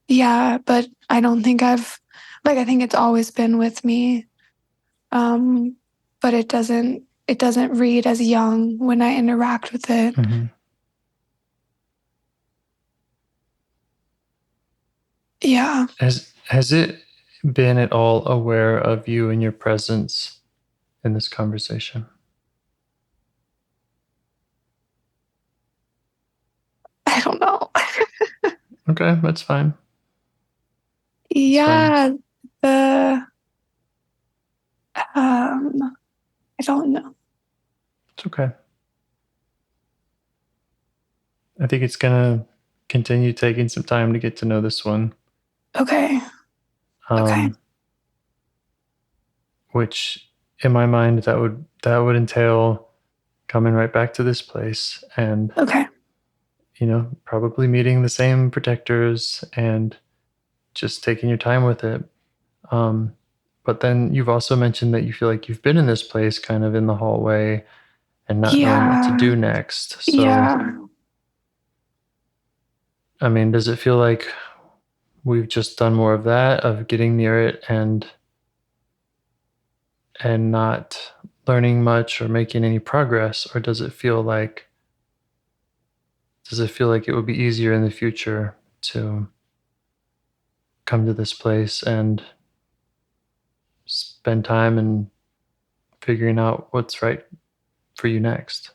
Yeah, but I don't think I think it's always been with me. But it doesn't read as young when I interact with it. Yeah. Has it been at all aware of you and your presence in this conversation? I don't know. Okay, that's fine. Yeah, the I don't know. It's okay. I think it's gonna continue taking some time to get to know this one. Okay. Okay. Which in my mind that would entail coming right back to this place and Okay. probably meeting the same protectors and just taking your time with it. But then you've also mentioned that you feel like you've been in this place kind of in the hallway and not knowing what to do Yeah. next. So, Yeah. I mean, does it feel like we've just done more of that, of getting near it and not learning much or making any progress? Or does it feel like does it feel like it would be easier in the future to come to this place and spend time and figuring out what's right for you next?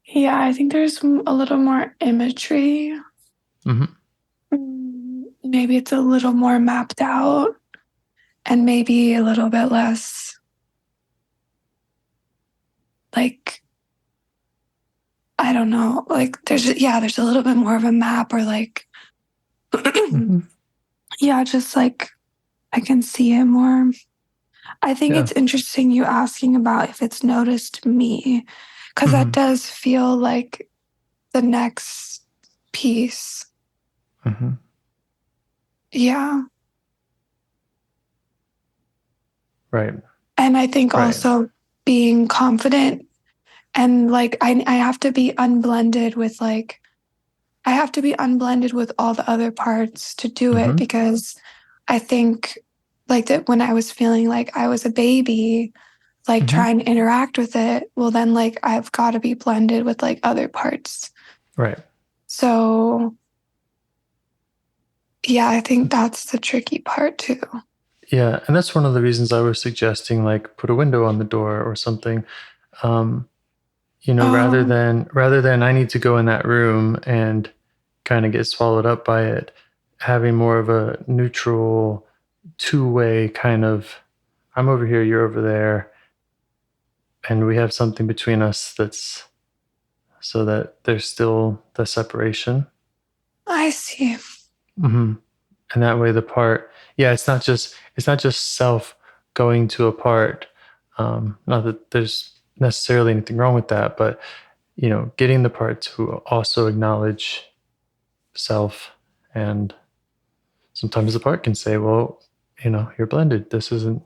Yeah, I think there's a little more imagery. Maybe it's a little more mapped out and maybe a little bit less like, I don't know, like there's a little bit more of a map or like, yeah, just like I can see it more. I think it's interesting you asking about if it's noticed me, because that does feel like the next piece. Yeah. Right. And I think also being confident and like I have to be unblended with like I have to be unblended with all the other parts to do it, because I think like that when I was feeling like I was a baby, like trying to interact with it, well then like I've got to be blended with like other parts. Right. So yeah, I think that's the tricky part too. Yeah, and that's one of the reasons I was suggesting like put a window on the door or something. Rather than I need to go in that room and kind of get swallowed up by it, having more of a neutral, two-way kind of, I'm over here, you're over there, and we have something between us that's so that there's still the separation. I see. And that way the part, it's not just self going to a part. Not that there's necessarily anything wrong with that, but getting the part to also acknowledge self. And sometimes the part can say, well, you're blended. This isn't,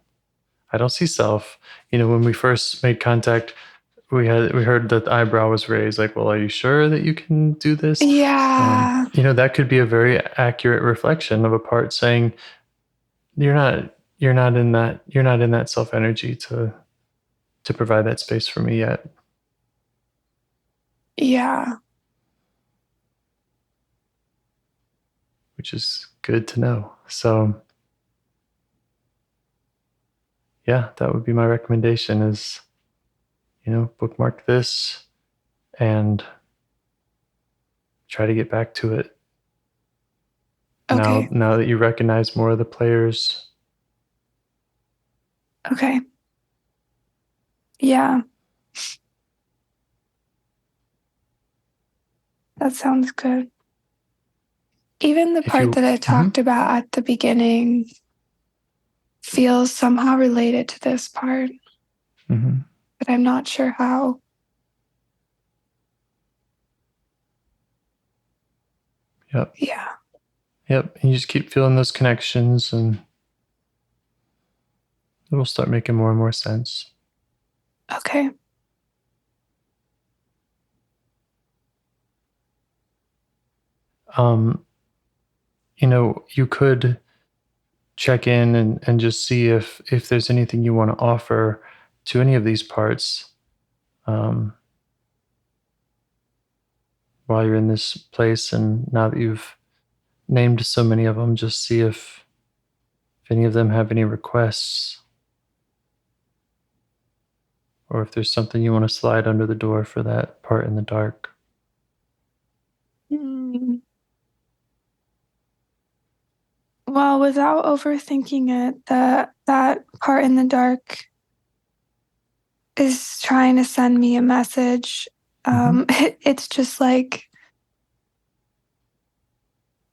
I don't see self. When we first made contact, we heard that the eyebrow was raised, like, well, are you sure that you can do this? Yeah. That could be a very accurate reflection of a part saying, you're not in that self energy to provide that space for me yet. Yeah. Which is good to know. So yeah, that would be my recommendation is, bookmark this and try to get back to it. Okay. Now that you recognize more of the players. Okay. Yeah. That sounds good. Even the part that I talked about at the beginning feels somehow related to this part, but I'm not sure how. Yep. Yeah. Yep. And you just keep feeling those connections and it will start making more and more sense. Okay. You could check in and just see if there's anything you want to offer to any of these parts while you're in this place. And now that you've named so many of them, just see if any of them have any requests or if there's something you want to slide under the door for that part in the dark. Well, without overthinking it, that part in the dark is trying to send me a message. It's just like,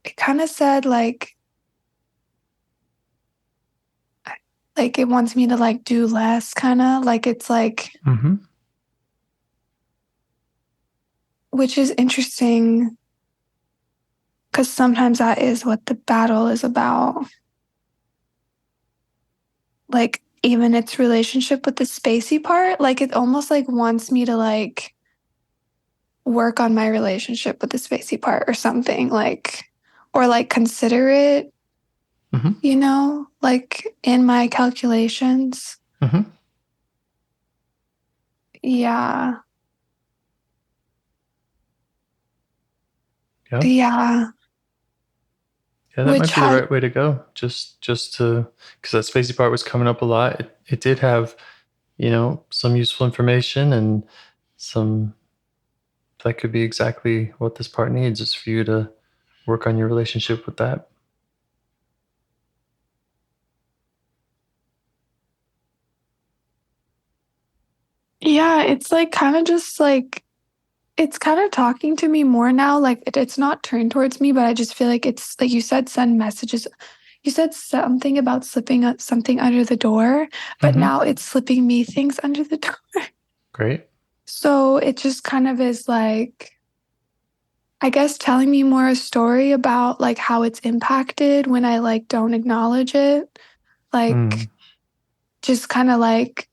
it kind of said like it wants me to like do less, kind of like it's like, which is interesting because sometimes that is what the battle is about. Like even its relationship with the spacey part, like it almost like wants me to like work on my relationship with the spacey part or something, like, or like consider it, like in my calculations. Yeah. Yeah. Yeah. Yeah, that might be the right way to go. Just to, because that spacey part was coming up a lot. It did have, some useful information and some that could be exactly what this part needs is for you to work on your relationship with that. Yeah, it's like kind of just like it's kind of talking to me more now. Like it's not turned towards me, but I just feel like it's like you said, send messages. You said something about slipping something under the door, but now it's slipping me things under the door. Great. So it just kind of is like, I guess, telling me more a story about like how it's impacted when I like don't acknowledge it. Like, just kind of like,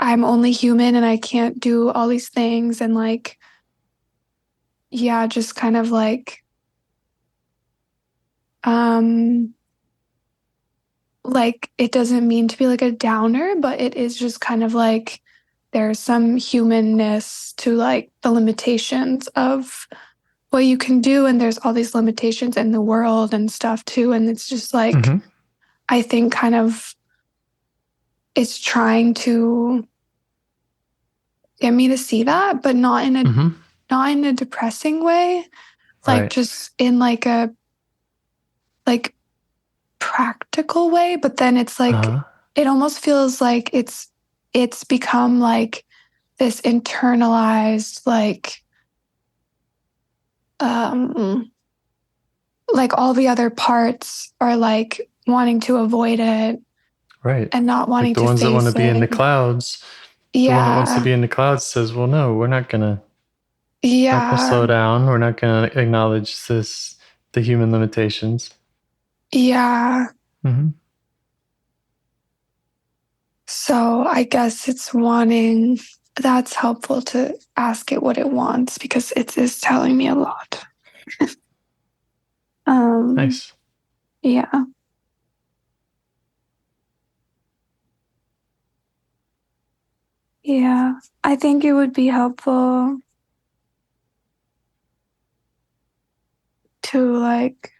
I'm only human and I can't do all these things. And like, yeah, just kind of like it doesn't mean to be like a downer, but it is just kind of like there's some humanness to like the limitations of what you can do. And there's all these limitations in the world and stuff too. And it's just like, I think kind of it's trying to get me to see that, but not in a depressing way. Like Right. just in like a like practical way. But then it's like it almost feels like it's become like this internalized like all the other parts are like wanting to avoid it. Right. And not wanting like the to ones that want to be in the it. clouds. Yeah. The one that wants to be in the clouds says, well, no, we're not gonna slow down. We're not gonna acknowledge the human limitations. Yeah. So I guess it's wanting, that's helpful to ask it what it wants because it is telling me a lot. Nice. Yeah. Yeah. I think it would be helpful to like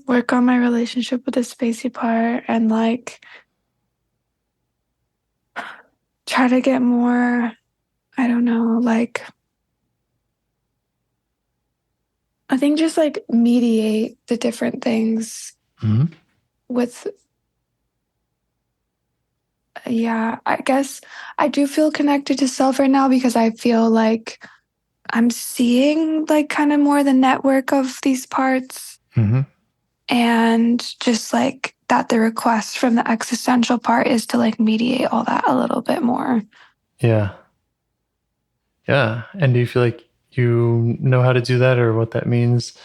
work on my relationship with the spacey part and like try to get more, I don't know, like I think just like mediate the different things with, I guess I do feel connected to self right now because I feel like I'm seeing like kind of more the network of these parts and just like that the request from the existential part is to like mediate all that a little bit more. Yeah. Yeah. And do you feel like you know how to do that or what that means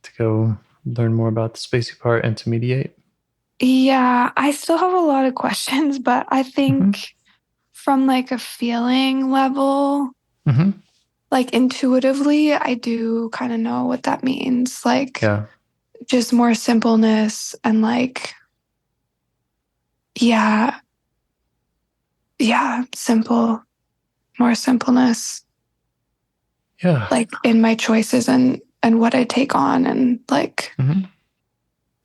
to go learn more about the spacey part and to mediate? Yeah, I still have a lot of questions, but I think from like a feeling level, like intuitively, I do kind of know what that means. Like just more simpleness and like, yeah, simple, more simpleness. Yeah. Like in my choices and what I take on and like,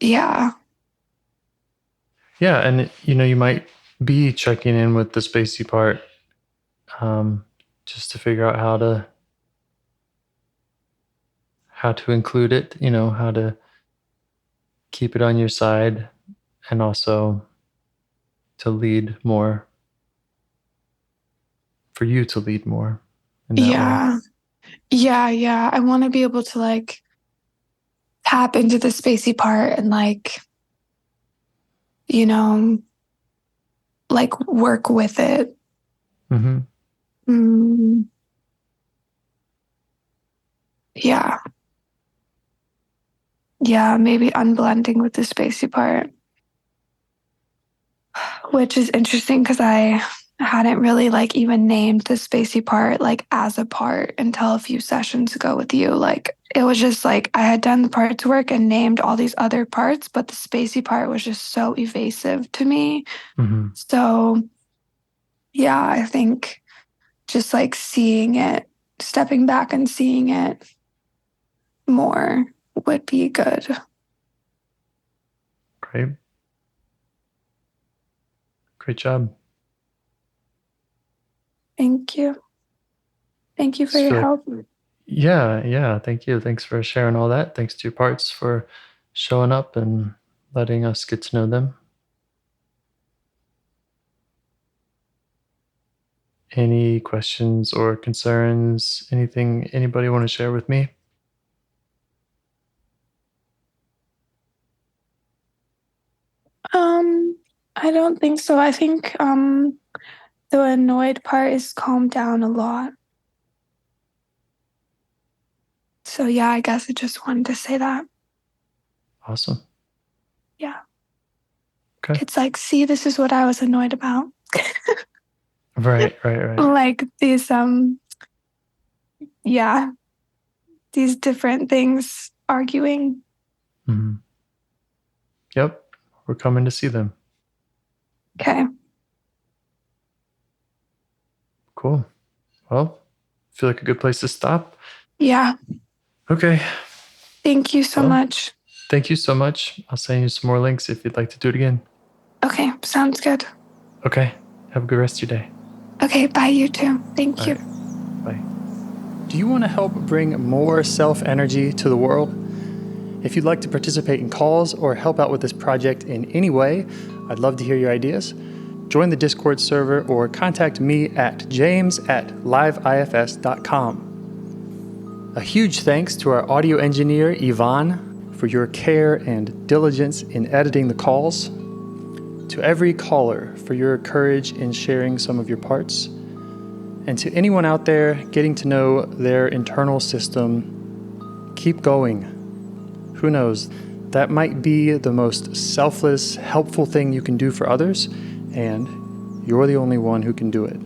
yeah. Yeah. And, you might be checking in with the spacey part just to figure out how to include it, how to keep it on your side and also to lead more, for you to lead more in that way. Yeah. I want to be able to like tap into the spacey part and like, like work with it. Yeah. Yeah, maybe unblending with the spacey part, which is interesting because I hadn't really like even named the spacey part like as a part until a few sessions ago with you. Like it was just like I had done the parts work and named all these other parts, but the spacey part was just so evasive to me. So yeah, I think just like seeing it, stepping back and seeing it more would be good. Great. Great job. Thank you. Thank you for your help. Yeah. Thank you. Thanks for sharing all that. Thanks to your parts for showing up and letting us get to know them. Any questions or concerns? Anything anybody want to share with me? I don't think so. I think the annoyed part is calmed down a lot. So yeah, I guess I just wanted to say that. Awesome. Yeah. Okay. It's like, see, this is what I was annoyed about. Right. Like these these different things arguing. Mm-hmm. Yep. We're coming to see them. Okay. Cool. Well, feel like a good place to stop. Yeah. Okay. Thank you so much. Thank you so much. I'll send you some more links if you'd like to do it again. Okay. Sounds good. Okay. Have a good rest of your day. Okay. Bye, you too. Thank you. Right. Bye. Do you want to help bring more self-energy to the world? If you'd like to participate in calls or help out with this project in any way, I'd love to hear your ideas. Join the Discord server or contact me at james@liveifs.com. A huge thanks to our audio engineer, Yvonne, for your care and diligence in editing the calls. To every caller for your courage in sharing some of your parts. And to anyone out there getting to know their internal system, keep going. Who knows? That might be the most selfless, helpful thing you can do for others, and you're the only one who can do it.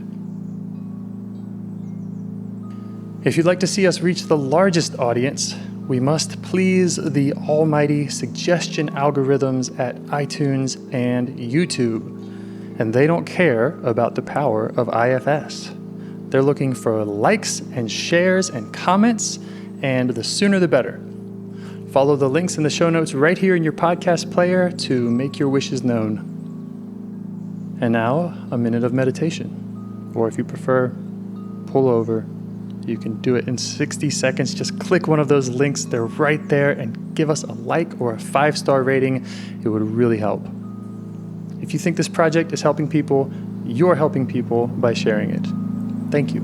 If you'd like to see us reach the largest audience, we must please the almighty suggestion algorithms at iTunes and YouTube. And they don't care about the power of IFS. They're looking for likes and shares and comments, and the sooner the better. Follow the links in the show notes right here in your podcast player to make your wishes known. And now, a minute of meditation. Or if you prefer, pull over. You can do it in 60 seconds. Just click one of those links. They're right there, and give us a like or a 5-star rating. It would really help. If you think this project is helping people, you're helping people by sharing it. Thank you.